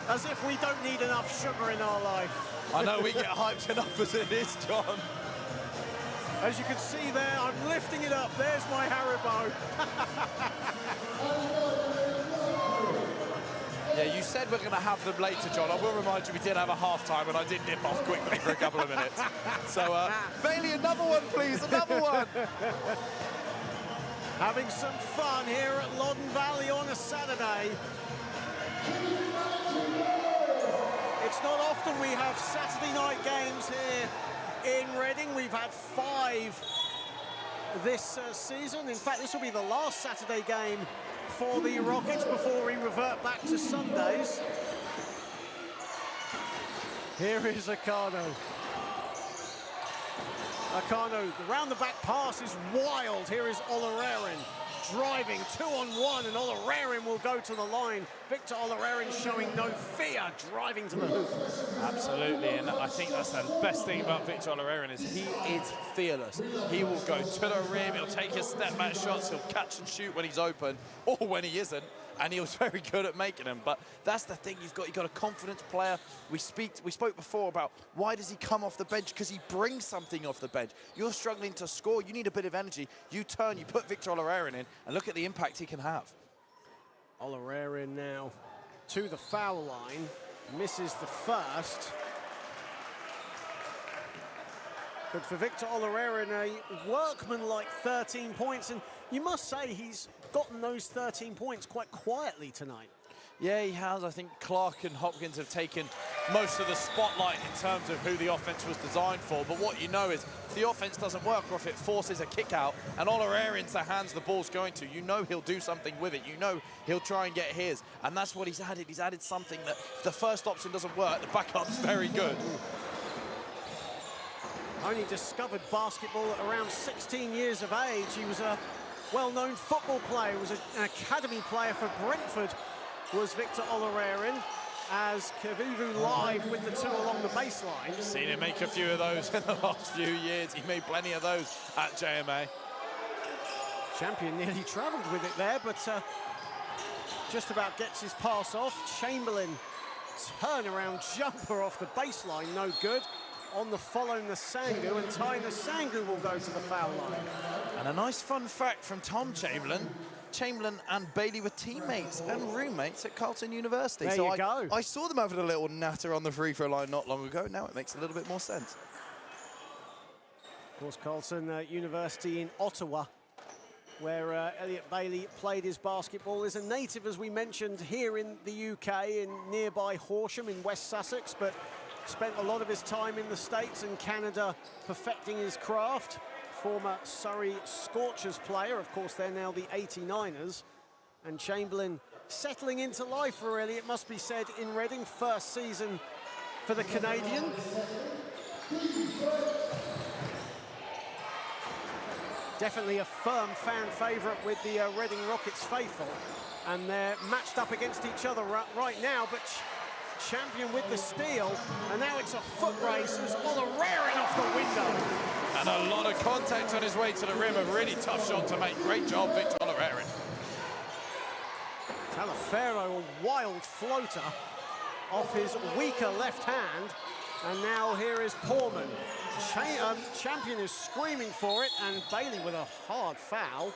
As if we don't need enough sugar in our life. I know we get hyped enough as it is, John. As you can see there, I'm lifting it up. There's my Haribo. Yeah, you said we're going to have them later, John. I will remind you we did have a half-time and I did nip off quickly for a couple of minutes. So, Bailey, another one, please, another one. Having some fun here at Loddon Valley on a Saturday. It's not often we have Saturday night games here in Reading. We've had 5 this season. In fact, this will be the last Saturday game for the Rockets before we revert back to Sundays. Here is Akano. Akano, the round-the-back pass is wild. Here is Olarerin driving 2-on-1, and Olarerin will go to the line. Victor Olarerin showing no fear, driving to the hoop. Absolutely, and I think that's the best thing about Victor Olarerin is he is fearless. He will go to the rim, he'll take his step-back shots, he'll catch and shoot when he's open, or when he isn't, and he was very good at making them. But that's the thing, you've got a confidence player. We spoke before about why does he come off the bench? Because he brings something off the bench. You're struggling to score, you need a bit of energy. You turn, you put Victor Olarerin in, and look at the impact he can have. Olarerin now to the foul line, misses the first. But for Victor Olarerin, a workman-like 13 points, and you must say he's gotten those 13 points quite quietly tonight. Yeah, he has. I think Clark and Hopkins have taken most of the spotlight in terms of who the offense was designed for. But what you know is if the offense doesn't work or if it forces a kick out and Olararin's the hands the ball's going to, you know he'll do something with it. You know he'll try and get his. And that's what he's added. He's added something that if the first option doesn't work, the backup's very good. Only discovered basketball at around 16 years of age. He was a well-known football player. He was an academy player for Brentford, was Victor Olarerin, as Kavivu live with the 2 along the baseline. Seen him make a few of those in the last few years. He made plenty of those at JMA. Champion nearly travelled with it there, but just about gets his pass off. Chamberlain, turnaround jumper off the baseline, no good. On the follow, Nasangu, and Ty Nasangu will go to the foul line. And a nice fun fact from Tom Chamberlain. Chamberlain and Bailey were teammates and roommates at Carleton University. There you go. I saw them having a little natter on the free throw line not long ago. Now it makes a little bit more sense. Of course, Carleton University in Ottawa, where Elliot Bailey played his basketball, is a native, as we mentioned, here in the UK, in nearby Horsham in West Sussex, but spent a lot of his time in the States and Canada perfecting his craft. Former Surrey Scorchers player, of course they're now the 89ers. And Chamberlain settling into life for Elliot, must be said, in Reading. First season for the Canadian. Definitely a firm fan favourite with the Reading Rockets faithful. And they're matched up against each other right now, but Champion with the steal, and now it's a foot race as Olarerin off the window. And a lot of contact on his way to the rim. A really tough shot to make. Great job, Victor Olarerin. Talafero, a wild floater off his weaker left hand. And now here is Portman. Champion is screaming for it, and Bailey with a hard foul.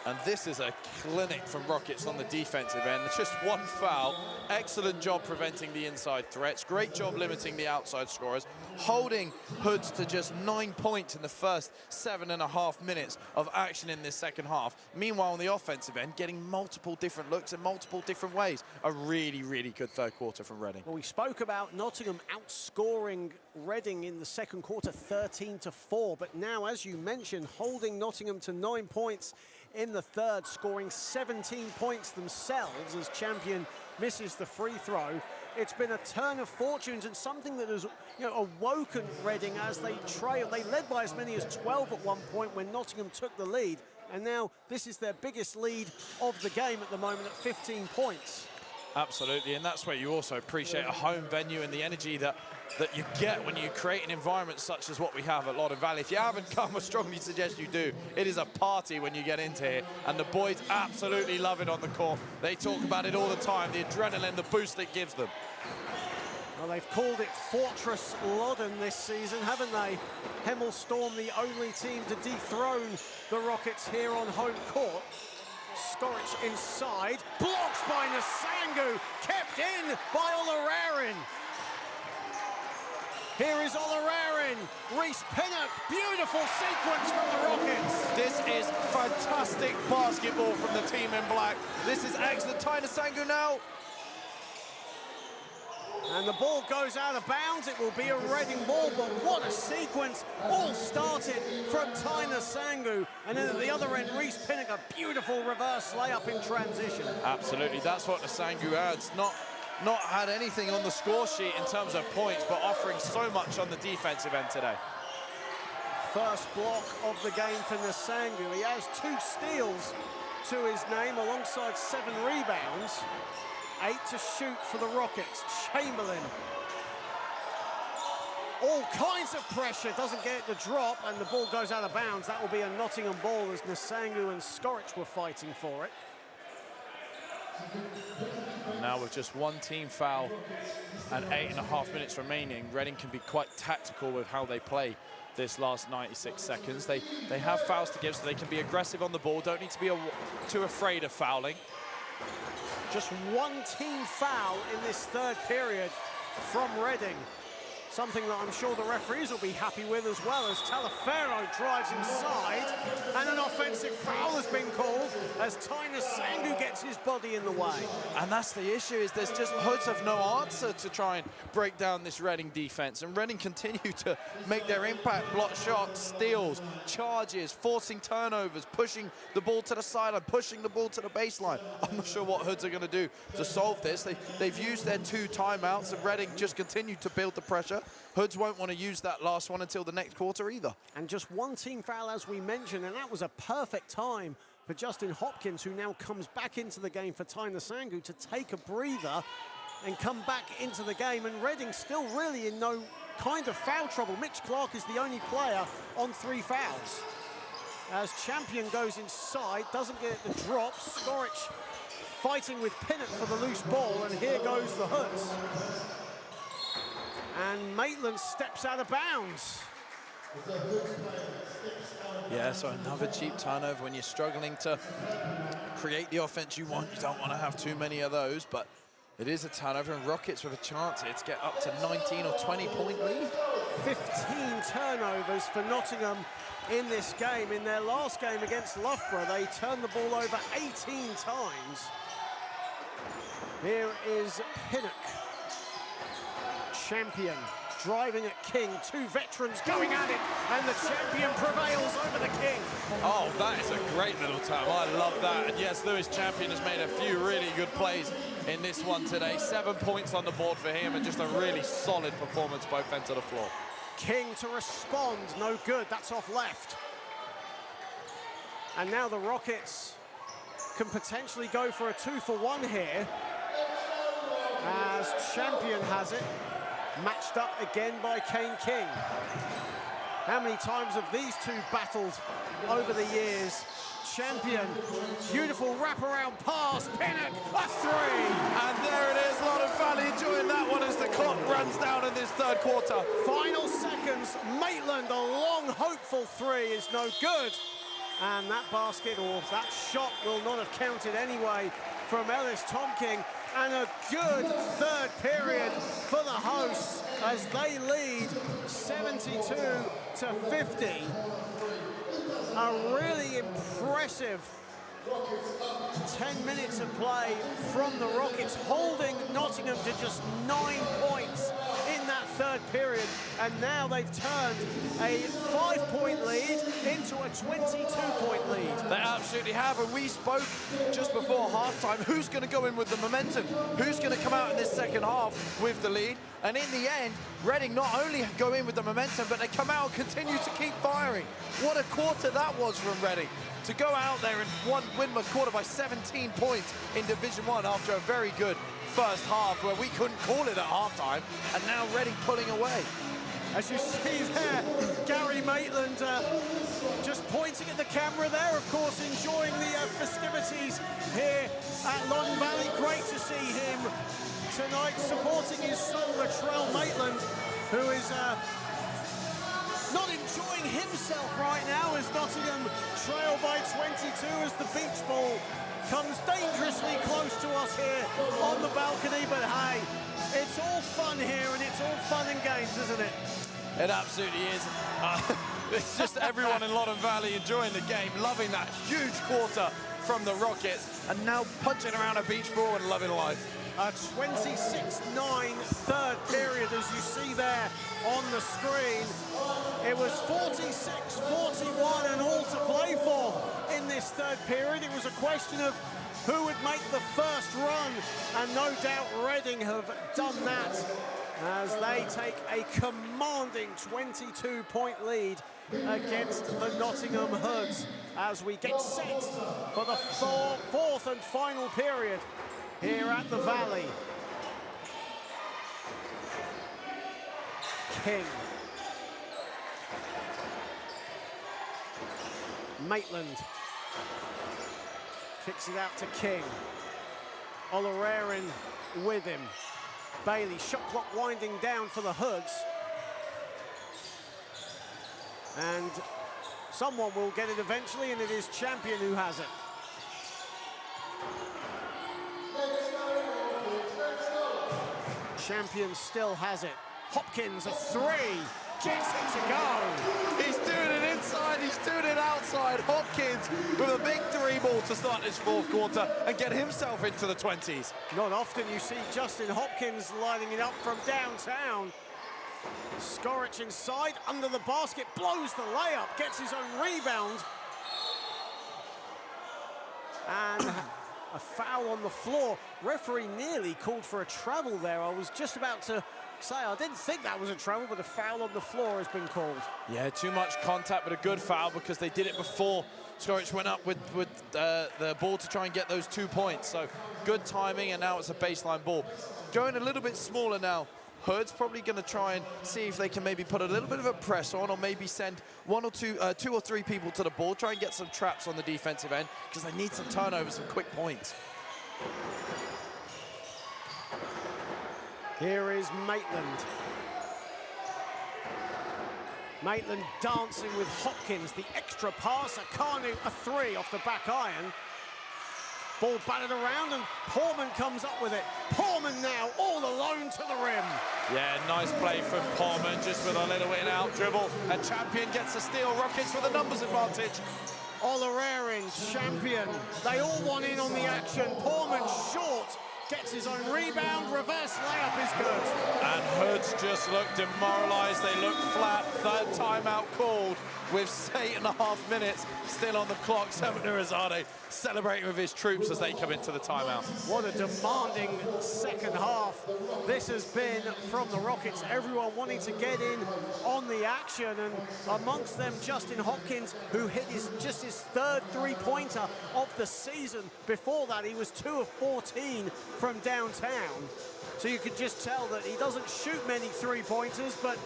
And this is a clinic from Rockets on the defensive end. It's just one foul. Excellent job preventing the inside threats. Great job limiting the outside scorers. Holding Hoods to just 9 points in the first 7.5 minutes of action in this second half. Meanwhile, on the offensive end, getting multiple different looks in multiple different ways. A really, really good third quarter from Reading. Well, we spoke about Nottingham outscoring Reading in the second quarter 13-4. But now, as you mentioned, holding Nottingham to 9 points in the third, scoring 17 points themselves as Champion misses the free throw. It's been a turn of fortunes and something that has, awoken Reading as they trail. They led by as many as 12 at one point when Nottingham took the lead, and now this is their biggest lead of the game at the moment at 15 points. Absolutely, and that's where you also appreciate a home venue and the energy that you get when you create an environment such as what we have at Loddon Valley. If you haven't come, I strongly suggest you do. It is a party when you get into here, and the boys absolutely love it on the court. They talk about it all the time, the adrenaline, the boost it gives them. Well, they've called it Fortress Loddon this season, haven't they? Hemel Storm, the only team to dethrone the Rockets here on home court. Skoric inside, blocks by Nsangu, kept in by Olerarin. Here is Olerarin, Reese Pinnock, beautiful sequence from the Rockets. This is fantastic basketball from the team in black. This is excellent. Ty Nsangu now. And the ball goes out of bounds. It will be a Reading ball, but what a sequence. All started from Ty Nsangu. And then at the other end, Reese Pinnock, a beautiful reverse layup in transition. Absolutely, that's what Nsangu adds. Not had anything on the score sheet in terms of points, but offering so much on the defensive end today. First block of the game for Nsangu. He has 2 steals to his name alongside 7 rebounds. 8 to shoot for the Rockets. Chamberlain. All kinds of pressure, doesn't get it to drop, and the ball goes out of bounds. That will be a Nottingham ball as Nsangu and Skoric were fighting for it. Now with just 1 team foul and 8.5 minutes remaining, Reading can be quite tactical with how they play this last 96 seconds. They have fouls to give, so they can be aggressive on the ball, don't need to be too afraid of fouling. Just 1 team foul in this third period from Reading. Something that I'm sure the referees will be happy with as well, as Talifero drives inside and an offensive foul has been called as Ty Nsangu gets his body in the way. And that's the issue, is there's just Hoods have no answer to try and break down this Reading defense, and Reading continue to make their impact, block shots, steals, charges, forcing turnovers, pushing the ball to the sideline, pushing the ball to the baseline. I'm not sure what Hoods are going to do to solve this. They've used their 2 timeouts, and Reading just continue to build the pressure. Hoods won't want to use that last one until the next quarter either. And just 1 team foul, as we mentioned, and that was a perfect time for Justin Hopkins, who now comes back into the game for Ty Nsangu to take a breather and come back into the game. And Reading still really in no kind of foul trouble. Mitch Clark is the only player on 3 fouls. As Champion goes inside, doesn't get it to drop. Skoric fighting with Pinnock for the loose ball, and here goes the Hoods. And Maitland steps out of bounds. Yeah, so another cheap turnover when you're struggling to create the offense you want. You don't want to have too many of those, but it is a turnover, and Rockets with a chance here to get up to 19 or 20-point lead. 15 turnovers for Nottingham in this game. In their last game against Loughborough, they turned the ball over 18 times. Here is Pinnock. Champion driving at King, 2 veterans going at it, and the Champion prevails over the King. Oh, that is a great little tap. I love that. And yes, Lewis Champion has made a few really good plays in this one today. 7 points on the board for him, and just a really solid performance both ends of the floor. King to respond, no good, that's off left. And now the Rockets can potentially go for a 2-for-1 here, as Champion has it. Matched up again by Kane King. How many times have these 2 battled over the years? Champion, beautiful wraparound pass, Pinnock, a 3! And there it is, Loddon Valley enjoying that one as the clock runs down in this third quarter. Final seconds, Maitland, a long, hopeful 3 is no good. And that basket, or that shot, will not have counted anyway from Ellis Tomking. And a good third period for the hosts as they lead 72 to 50. A really impressive 10 minutes of play from the Rockets, holding Nottingham to just 9 points in that third period, and now they've turned a 5-point lead into a 22-point lead. They absolutely have, and we spoke just before halftime, who's going to go in with the momentum? Who's going to come out in this second half with the lead? And in the end, Reading not only go in with the momentum, but they come out and continue to keep firing. What a quarter that was from Reading, to go out there and win the quarter by 17 points in Division 1 after a very good first half where we couldn't call it at halftime, and now Reading pulling away. As you see there, Gary Maitland just pointing at the camera there, of course, enjoying the festivities here at Loddon Valley. Great to see him tonight supporting his son, Latrell Maitland, who is not enjoying himself right now as Nottingham trail by 22 as the beach ball comes dangerously close to us here on the balcony. But hey, it's all fun here and it's all fun and games, isn't it? It absolutely is. It's just everyone in Loddon Valley enjoying the game, loving that huge quarter from the Rockets, and now punching around a beach ball and loving life. A 26-9 third period, as you see there on the screen. It was 46-41 and all to play for in this third period. It was a question of who would make the first run, and no doubt Reading have done that as they take a commanding 22-point lead against the Nottingham Hoods as we get set for the fourth and final period here at the Valley. King. Maitland kicks it out to King. Olarerin with him. Bailey, shot clock winding down for the Hoods. And someone will get it eventually, and it is Champion who has it. Champion still has it. Hopkins, a three, gets it to go. He's doing it inside, he's doing it outside. Hopkins with a big three ball to start this fourth quarter and get himself into the 20s. Not often you see Justin Hopkins lining it up from downtown. Skoric inside, under the basket, blows the layup, gets his own rebound. And a foul on the floor. Referee nearly called for a travel there. I was just about to say, I didn't think that was a travel, but a foul on the floor has been called. Yeah, too much contact, but a good foul because they did it before Skoric went up with the ball to try and get those 2 points. So good timing, and now it's a baseline ball. Going a little bit smaller now. Hood's probably going to try and see if they can maybe put a little bit of a press on, or maybe send two or three people to the ball, try and get some traps on the defensive end, because they need some turnovers, some quick points. Here is Maitland. Maitland dancing with Hopkins, the extra pass. Akanu, a three off the back iron. Ball batted around, and Portman comes up with it. Portman now all alone to the rim. Yeah, nice play from Portman, just with a little in-out dribble. And Champion gets a steal. Rockets with a numbers advantage. Olarerin, Champion, they all want in on the action. Portman short, gets his own rebound, reverse layup is good. And Hoods just look demoralised, they look flat. Third timeout called with 8.5 minutes still on the clock. Seminarizade celebrating with his troops as they come into the timeout. What a demanding second half this has been from the Rockets. Everyone wanting to get in on the action, and amongst them Justin Hopkins, who hit just his third three-pointer of the season. Before that he was 2 of 14 from downtown. So you could just tell that he doesn't shoot many three-pointers, but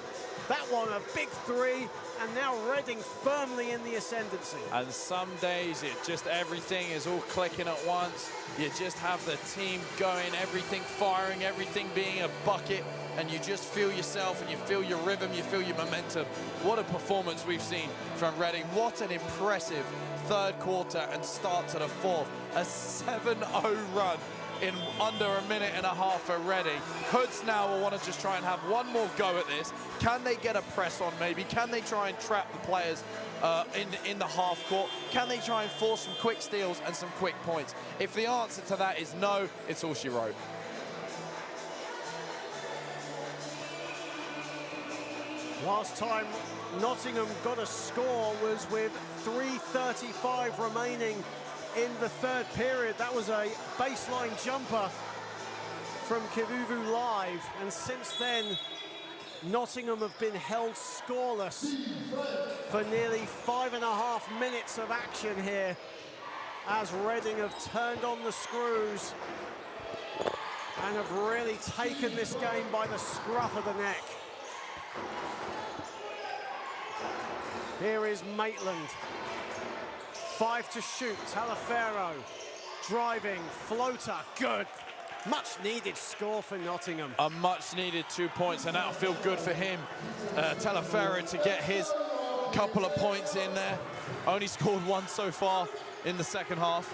that one a big three, and now Reading firmly in the ascendancy. And some days everything is all clicking at once. You just have the team going, everything firing, everything being a bucket, and you just feel yourself and you feel your rhythm, you feel your momentum. What a performance we've seen from Reading. What an impressive third quarter and start to the fourth. A 7-0 run in under a minute and a half for Reading. Hoods now will want to just try and have one more go at this. Can they get a press on maybe? Can they try and trap the players in the half court? Can they try and force some quick steals and some quick points? If the answer to that is no, it's all she wrote. Last time Nottingham got a score was with 3:35 remaining in the third period. That was a baseline jumper from Kivuvu Live, and since then Nottingham have been held scoreless for nearly 5.5 minutes of action here as Reading have turned on the screws. and have really taken this game by the scruff of the neck. Here is Maitland. 5 to shoot. Talafero driving, floater, good. Much needed score for Nottingham. A much needed 2 points, and that'll feel good for him. Talafero to get his couple of points in there. Only scored 1 so far in the second half.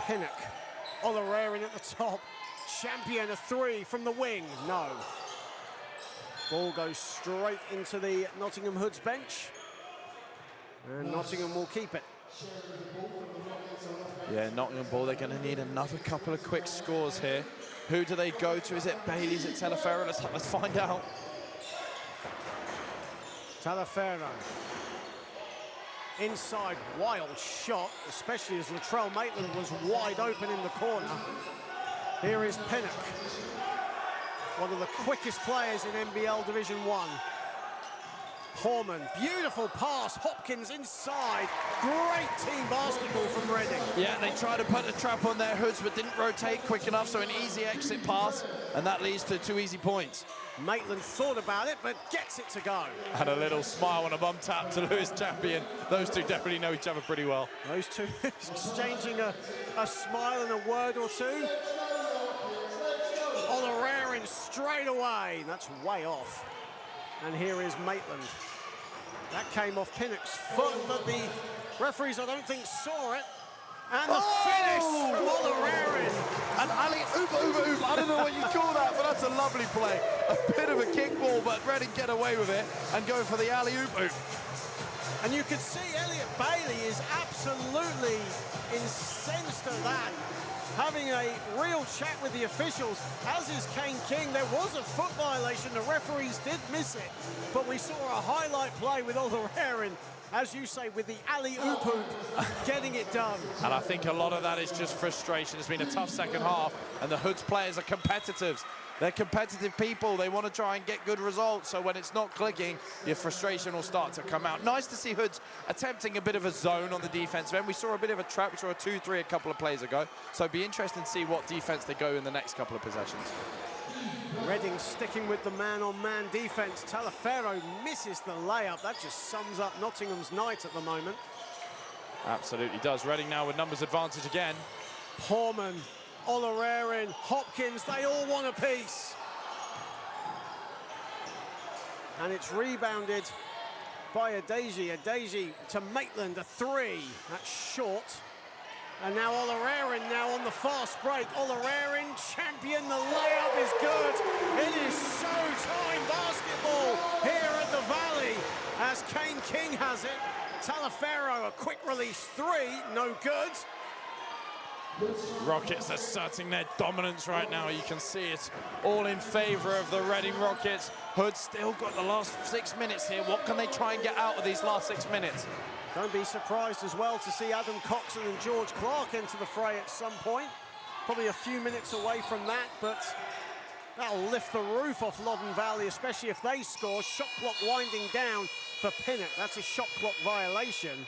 Pinnock, Olarerin at the top. Champion a 3 from the wing, no. Ball goes straight into the Nottingham Hoods bench. And Nottingham will keep it. Yeah, Nottingham ball, they're going to need another couple of quick scores here. Who do they go to? Is it Bailey? Is it Talafero? Let's find out. Talafero. Inside, wild shot, especially as Latrell Maitland was wide open in the corner. Here is Pinnock, one of the quickest players in NBL Division 1. Horman, beautiful pass, Hopkins inside. Great team basketball from Reading. Yeah, they tried to put the trap on their Hoods, but didn't rotate quick enough, so an easy exit pass, and that leads to 2 easy points. Maitland thought about it, but gets it to go. And a little smile and a bum tap to Lewis Champion. Those two definitely know each other pretty well. Those two exchanging a smile and a word or two. Olarerin straight away. That's way off. And here is Maitland. That came off Pinnock's foot, but the referees, I don't think, saw it. And the finish from Olarerin. And Ali, oop. I don't know what you call that, but that's a lovely play. A bit of a kickball, but Reading get away with it and go for the alley-oop. And you can see Elliot Bailey is absolutely incensed at that. Having a real chat with the officials, as is Kane King. There was a foot violation. The referees did miss it, but we saw a highlight play with Olarerin, as you say, with the alley-oop getting it done. And I think a lot of that is just frustration. It's been a tough second half, and the Hoods players are competitors. They're competitive people. They want to try and get good results. So when it's not clicking, your frustration will start to come out. Nice to see Hoods attempting a bit of a zone on the defensive end. We saw a bit of a trap. We saw a 2-3 a couple of plays ago. So it'd be interesting to see what defense they go in the next couple of possessions. Reading sticking with the man-on-man defense. Talafero misses the layup. That just sums up Nottingham's night at the moment. Absolutely does. Reading now with numbers advantage again. Horman, Olarerin, Hopkins, they all want a piece. And it's rebounded by Adeji. Adeji to Maitland, a 3. That's short. And now Olarerin now on the fast break. Olarerin, champion, the layup is good. It is showtime basketball here at the Valley as Kane King has it. Talafero, a quick release 3, no good. Rockets asserting their dominance right now. You can see it all in favor of the Reading Rockets. Hood still got the last 6 minutes here. What can they try and get out of these last 6 minutes? Don't be surprised as well to see Adam Coxon and George Clark enter the fray at some point. Probably a few minutes away from that, but that'll lift the roof off Loddon Valley, especially if they score. Shot clock winding down for Pinnock. That's a shot clock violation.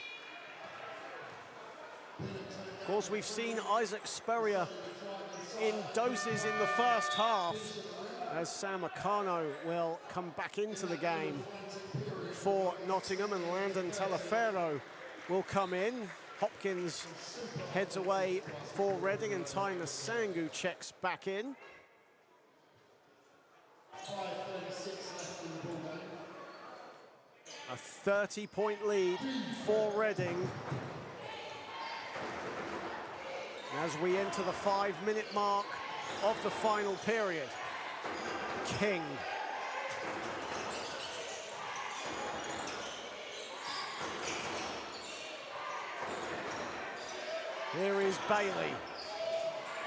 Of course, we've seen Isaac Spurrier in doses in the first half, as Sam Akano will come back into the game for Nottingham, and Landon Talafero will come in. Hopkins heads away for Reading, and Tyner Sangu checks back in. A 30-point lead for Reading as we enter the 5-minute mark of the final period. King. Here is Bailey.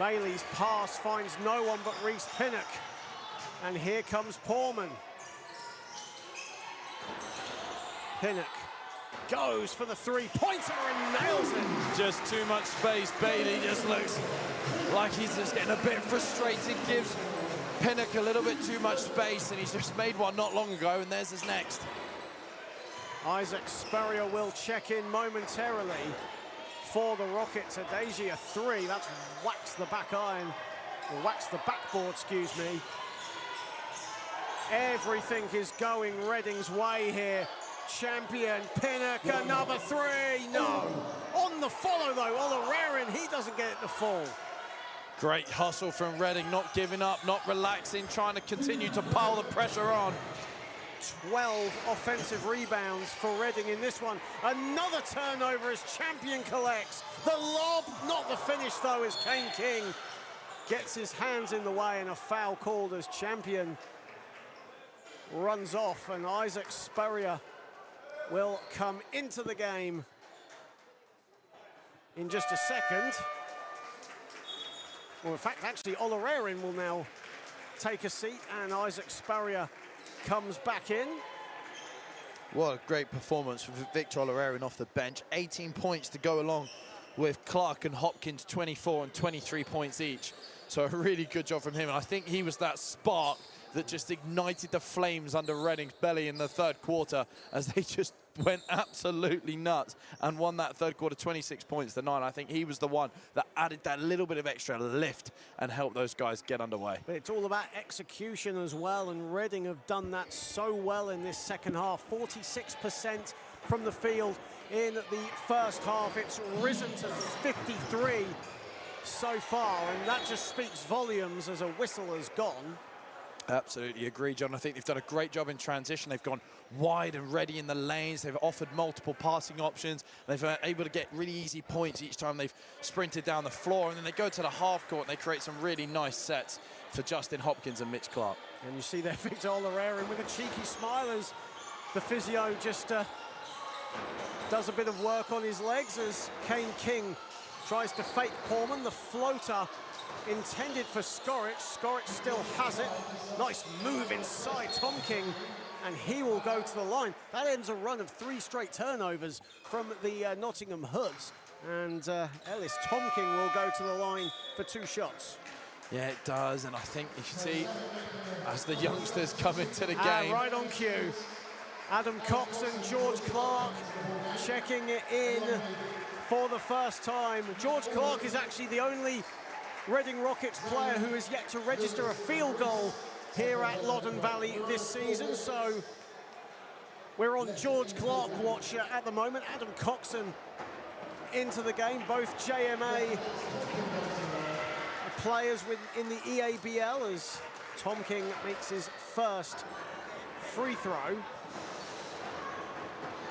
Bailey's pass finds no one but Reese Pinnock. And here comes Porman. Pinnock goes for the 3-pointer and nails it. Just too much space. Bailey just looks like he's just getting a bit frustrated. Gives Pinnock a little bit too much space, and he's just made one not long ago, and there's his next. Isaac Spurrier will check in momentarily for the Rockets. Adeji, a 3. That's waxed the back iron or wax the backboard, excuse me. Everything is going Reading's way here. Champion, Pinnock, another three, no. On the follow though, Olarerin, he doesn't get it to fall. Great hustle from Reading, not giving up, not relaxing, trying to continue to pile the pressure on. 12 offensive rebounds for Reading in this one. Another turnover as Champion collects. The lob, not the finish though, as Kane King gets his hands in the way and a foul called as Champion runs off, and Isaac Spurrier will come into the game in just a second. Well, in fact, actually, Olarerin will now take a seat, and Isaac Spurrier comes back in. What a great performance for Victor Olarerin off the bench. 18 points to go along with Clark and Hopkins, 24 and 23 points each. So a really good job from him. And I think he was that spark that just ignited the flames under Reading's belly in the third quarter as they just went absolutely nuts and won that third quarter 26 points to 9. I think he was the one that added that little bit of extra lift and helped those guys get underway. But it's all about execution as well, and Reading have done that so well in this second half. 46% from the field in the first half. It's risen to 53 so far, and that just speaks volumes as a whistle has gone. Absolutely agree, John. I think they've done a great job in transition. They've gone wide and ready in the lanes. They've offered multiple passing options. They've been able to get really easy points each time they've sprinted down the floor. And then they go to the half court and they create some really nice sets for Justin Hopkins and Mitch Clark. And you see there Victor Olarerin with a cheeky smile as the physio just does a bit of work on his legs as Kane King tries to fake Portman. The floater intended for Skorich. Skorich still has it. Nice move inside Tom King, and he will go to the line. That ends a run of 3 straight turnovers from the Nottingham Hoods. And Ellis Tomking will go to the line for 2 shots. Yeah, it does, and I think you can see as the youngsters come into the game. Right on cue. Adam Cox and George Clark checking it in for the first time. George Clark is actually the only Reading Rockets player who has yet to register a field goal here at Loddon Valley this season. So we're on George Clark watch at the moment. Adam Coxon into the game, both JMA players in the EABL as Tom King makes his first free throw.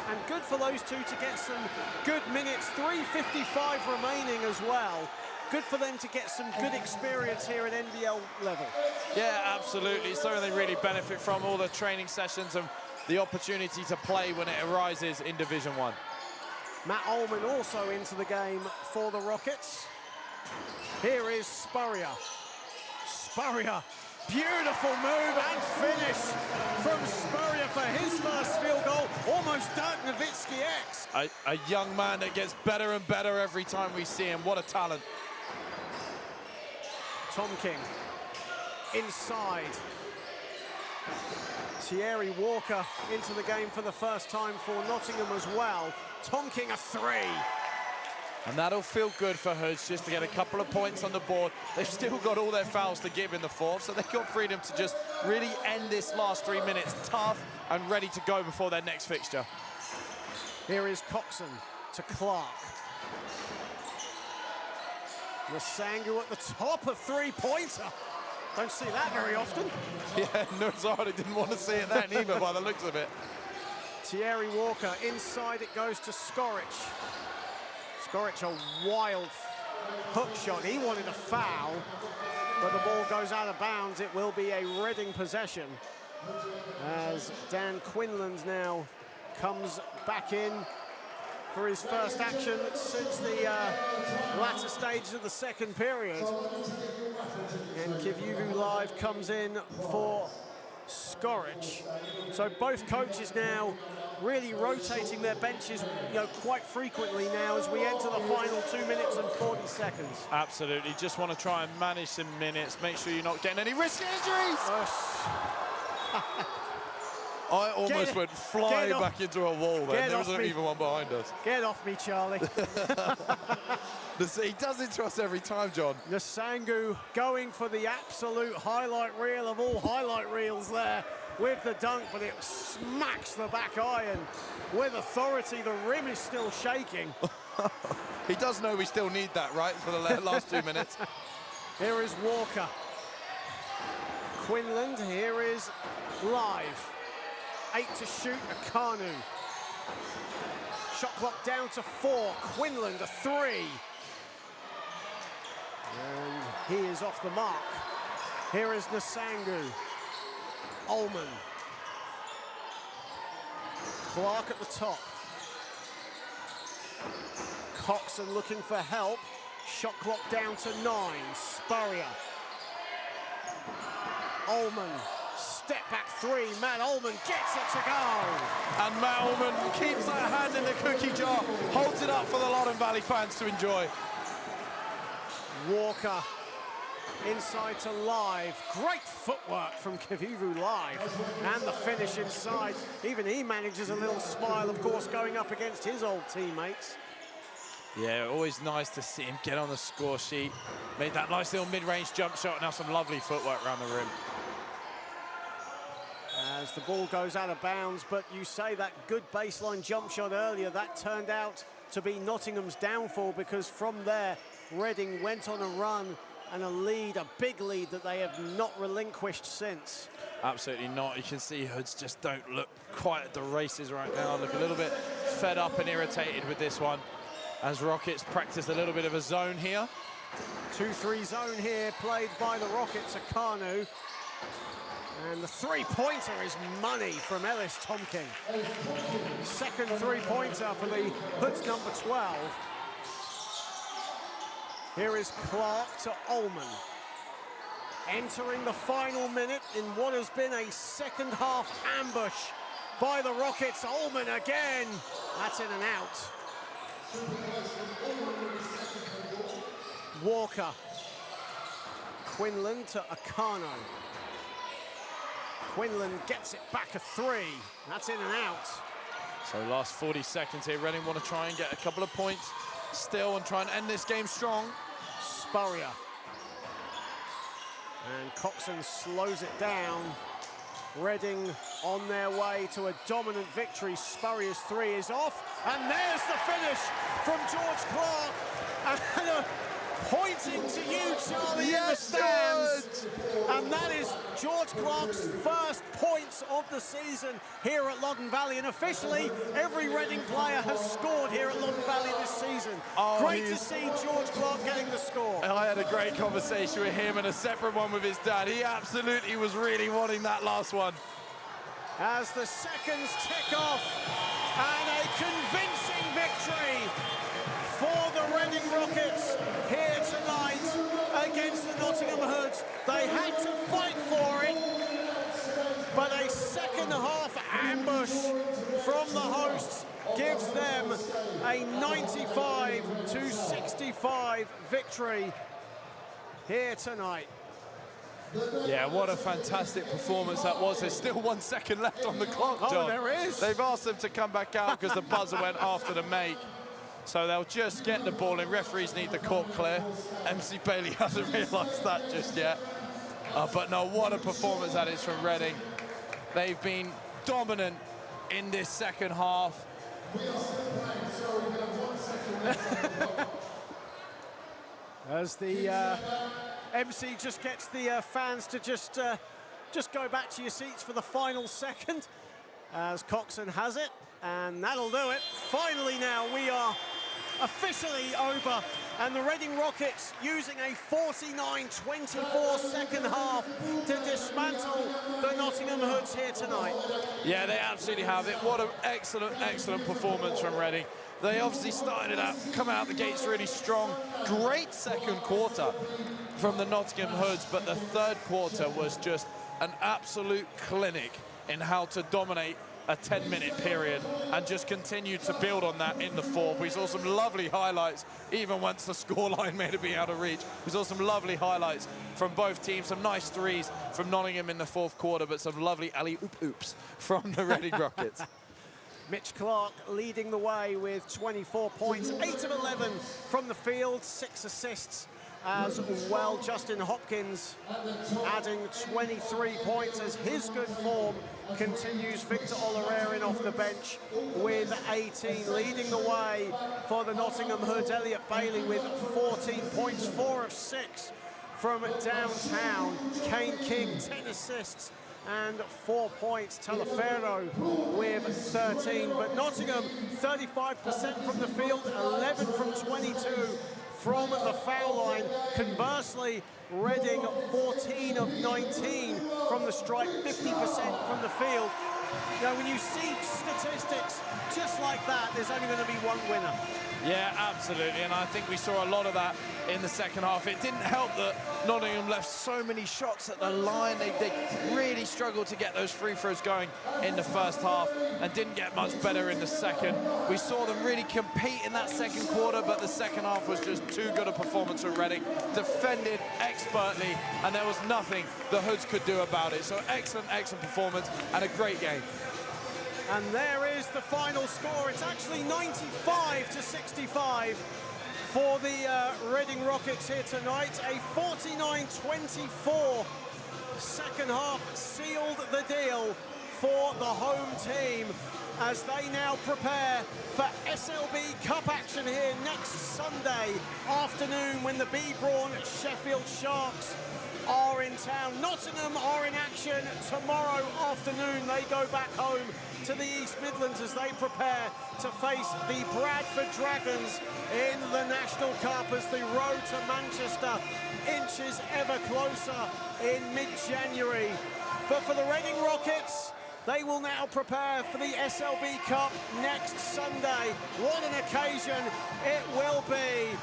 And good for those two to get some good minutes, 3:55 remaining as well. Good for them to get some good experience here at NBL level. Yeah, absolutely. It's something they really benefit from, all the training sessions and the opportunity to play when it arises in Division 1. Matt Ullman also into the game for the Rockets. Here is Spurrier. Spurrier, beautiful move and finish from Spurrier for his first field goal. Almost Dirk Nowitzki-X. A young man that gets better and better every time we see him. What a talent. Tom King inside. Thierry Walker into the game for the first time for Nottingham as well. Tom King a 3. And that'll feel good for Hoods just to get a couple of points on the board. They've still got all their fouls to give in the fourth, so they've got freedom to just really end this last 3 minutes tough and ready to go before their next fixture. Here is Coxon to Clark. Masangu at the top, a 3-pointer. Don't see that very often. Yeah, Nuzardi didn't want to see it then either by the looks of it. Thierry Walker, inside it goes to Skorich. Skorich a wild hook shot. He wanted a foul, but the ball goes out of bounds. It will be a Reading possession as Dan Quinlan now comes back in for his first action since the latter stages of the second period. And Kivuvu Live comes in for Skorich. So both coaches now really rotating their benches, quite frequently now as we enter the final 2 minutes and 40 seconds. Absolutely, just want to try and manage some minutes, make sure you're not getting any risky injuries. I almost went flying back into a wall then. There wasn't even one behind us. Get off me, Charlie. He does it to us every time, John. Nsangu going for the absolute highlight reel of all highlight reels there with the dunk, but it smacks the back iron with authority. The rim is still shaking. He does know we still need that, right, for the last 2 minutes. Here is Walker. Quinlan, here is Live. 8 to shoot, Akanu. Shot clock down to 4. Quinlan, a 3. And he is off the mark. Here is Nsangu. Ullman. Clark at the top. Coxon looking for help. Shot clock down to 9. Spurrier. Ullman. Step back 3. Matt Ullman gets it to go. And Matt Ullman keeps that hand in the cookie jar, holds it up for the Loddon Valley fans to enjoy. Walker inside to Live. Great footwork from Kavivu Live. And the finish inside. Even he manages a little smile, of course, going up against his old teammates. Yeah, always nice to see him get on the score sheet. Made that nice little mid-range jump shot. Now some lovely footwork around the rim. As the ball goes out of bounds, but you say that good baseline jump shot earlier, that turned out to be Nottingham's downfall, because from there, Reading went on a run and a lead, a big lead that they have not relinquished since. Absolutely not. You can see Hoods just don't look quite at the races right now. Look a little bit fed up and irritated with this one, as Rockets practice a little bit of a zone here. 2-3 zone here, played by the Rockets. Akanu. And the three-pointer is money from Ellis Tomking. Second three-pointer for the Hoods number 12. Here is Clark to Ullman. Entering the final minute in what has been a second half ambush by the Rockets. Ullman again. That's in and out. Walker. Quinlan to Akano. Quinlan gets it back a 3. That's in and out. So last 40 seconds here. Reading want to try and get a couple of points still and try and end this game strong. Spurrier. And Coxon slows it down. Reading on their way to a dominant victory. Spurrier's 3 is off. And there's the finish from George Clark. And pointing to you, Charlie, in the stands. And that is George Clark's first points of the season here at Loddon Valley. And officially, every Reading player has scored here at Loddon Valley this season. Great to see George Clark getting the score. I had a great conversation with him and a separate one with his dad. He absolutely was really wanting that last one. As the seconds tick off, and a convincing victory for the Reading Rockets here tonight against the Nottingham Hoods. They had to fight for it, but a second half ambush from the hosts gives them a 95-65 victory here tonight. Yeah, what a fantastic performance that was. There's still 1 second left on the clock, John. Oh, there is. They've asked them to come back out because the buzzer went after the make. So they'll just get the ball in. Referees need the court clear. MC Bailey hasn't realised that just yet. But no, what a performance that is from Reading. They've been dominant in this second half. As the MC just gets the fans to just go back to your seats for the final second, as Coxon has it, and that'll do it. Finally now, we are officially over, and the Reading Rockets using a 49-24 second half to dismantle the Nottingham Hoods here tonight. Yeah, they absolutely have it. What an excellent, excellent performance from Reading. They obviously started out, come out the gates really strong. Great second quarter from the Nottingham Hoods, but the third quarter was just an absolute clinic in how to dominate a 10-minute period and just continued to build on that in the fourth. We saw some lovely highlights, even once the scoreline made it be out of reach. We saw some lovely highlights from both teams, some nice threes from Nottingham in the fourth quarter, but some lovely alley-oop-oops from the Reading Rockets. Mitch Clark leading the way with 24 points, 8 of 11 from the field, 6 assists as well. Justin Hopkins adding 23 points as his good form continues. Victor Olorarian off the bench with 18, leading the way for the Nottingham Hoods. Elliot Bailey with 14 points, 4 of 6 from downtown. Kane King, 10 assists and 4 points. Talaferro with 13, but Nottingham 35% from the field, 11 from 22 from the foul line. Conversely, Reading 14 of 19 from the strike, 50% from the field. You know, when you see statistics just like that, there's only going to be one winner. Yeah, absolutely, and I think we saw a lot of that in the second half. It didn't help that Nottingham left so many shots at the line. They really struggled to get those free throws going in the first half and didn't get much better in the second. We saw them really compete in that second quarter, but the second half was just too good a performance from Reading. Defended expertly, and there was nothing the Hoods could do about it. So excellent performance and a great game. And there is the final score. It's actually 95-65 for the Reading Rockets here tonight. A 49-24 second half sealed the deal for the home team as they now prepare for SLB Cup action here next Sunday afternoon when the B-Brawn Sheffield Sharks are in town. Nottingham are in action tomorrow afternoon. They go back home to the East Midlands as they prepare to face the Bradford Dragons in the National Cup as the road to Manchester inches ever closer in mid-January. But for the Reading Rockets, they will now prepare for the SLB Cup next Sunday. What an occasion it will be.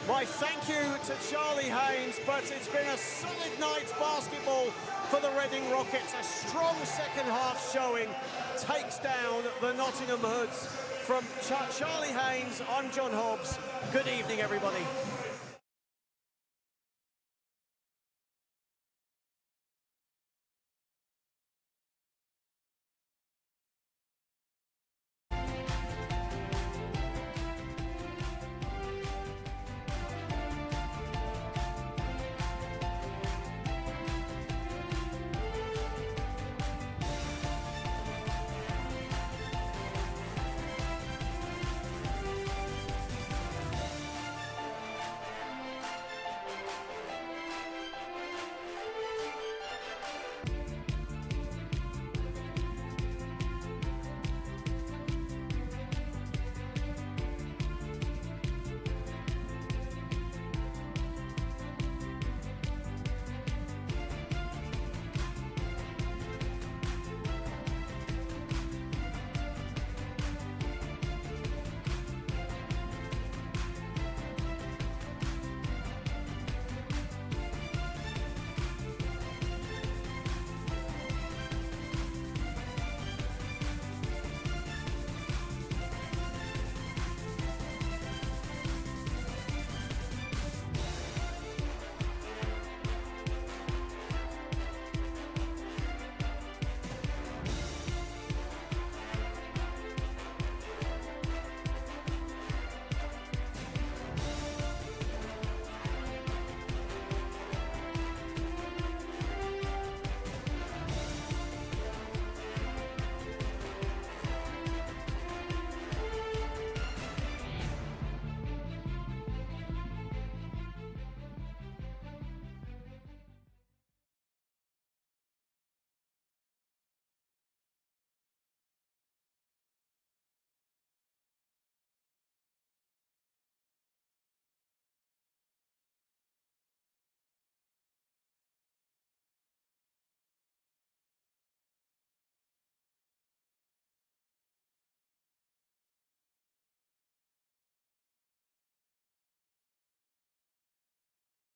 My thank you to Charlie Haynes, but it's been a solid night's basketball for the Reading Rockets. A strong second half showing takes down the Nottingham Hoods. From Charlie Haynes, I'm John Hobbs. Good evening, everybody.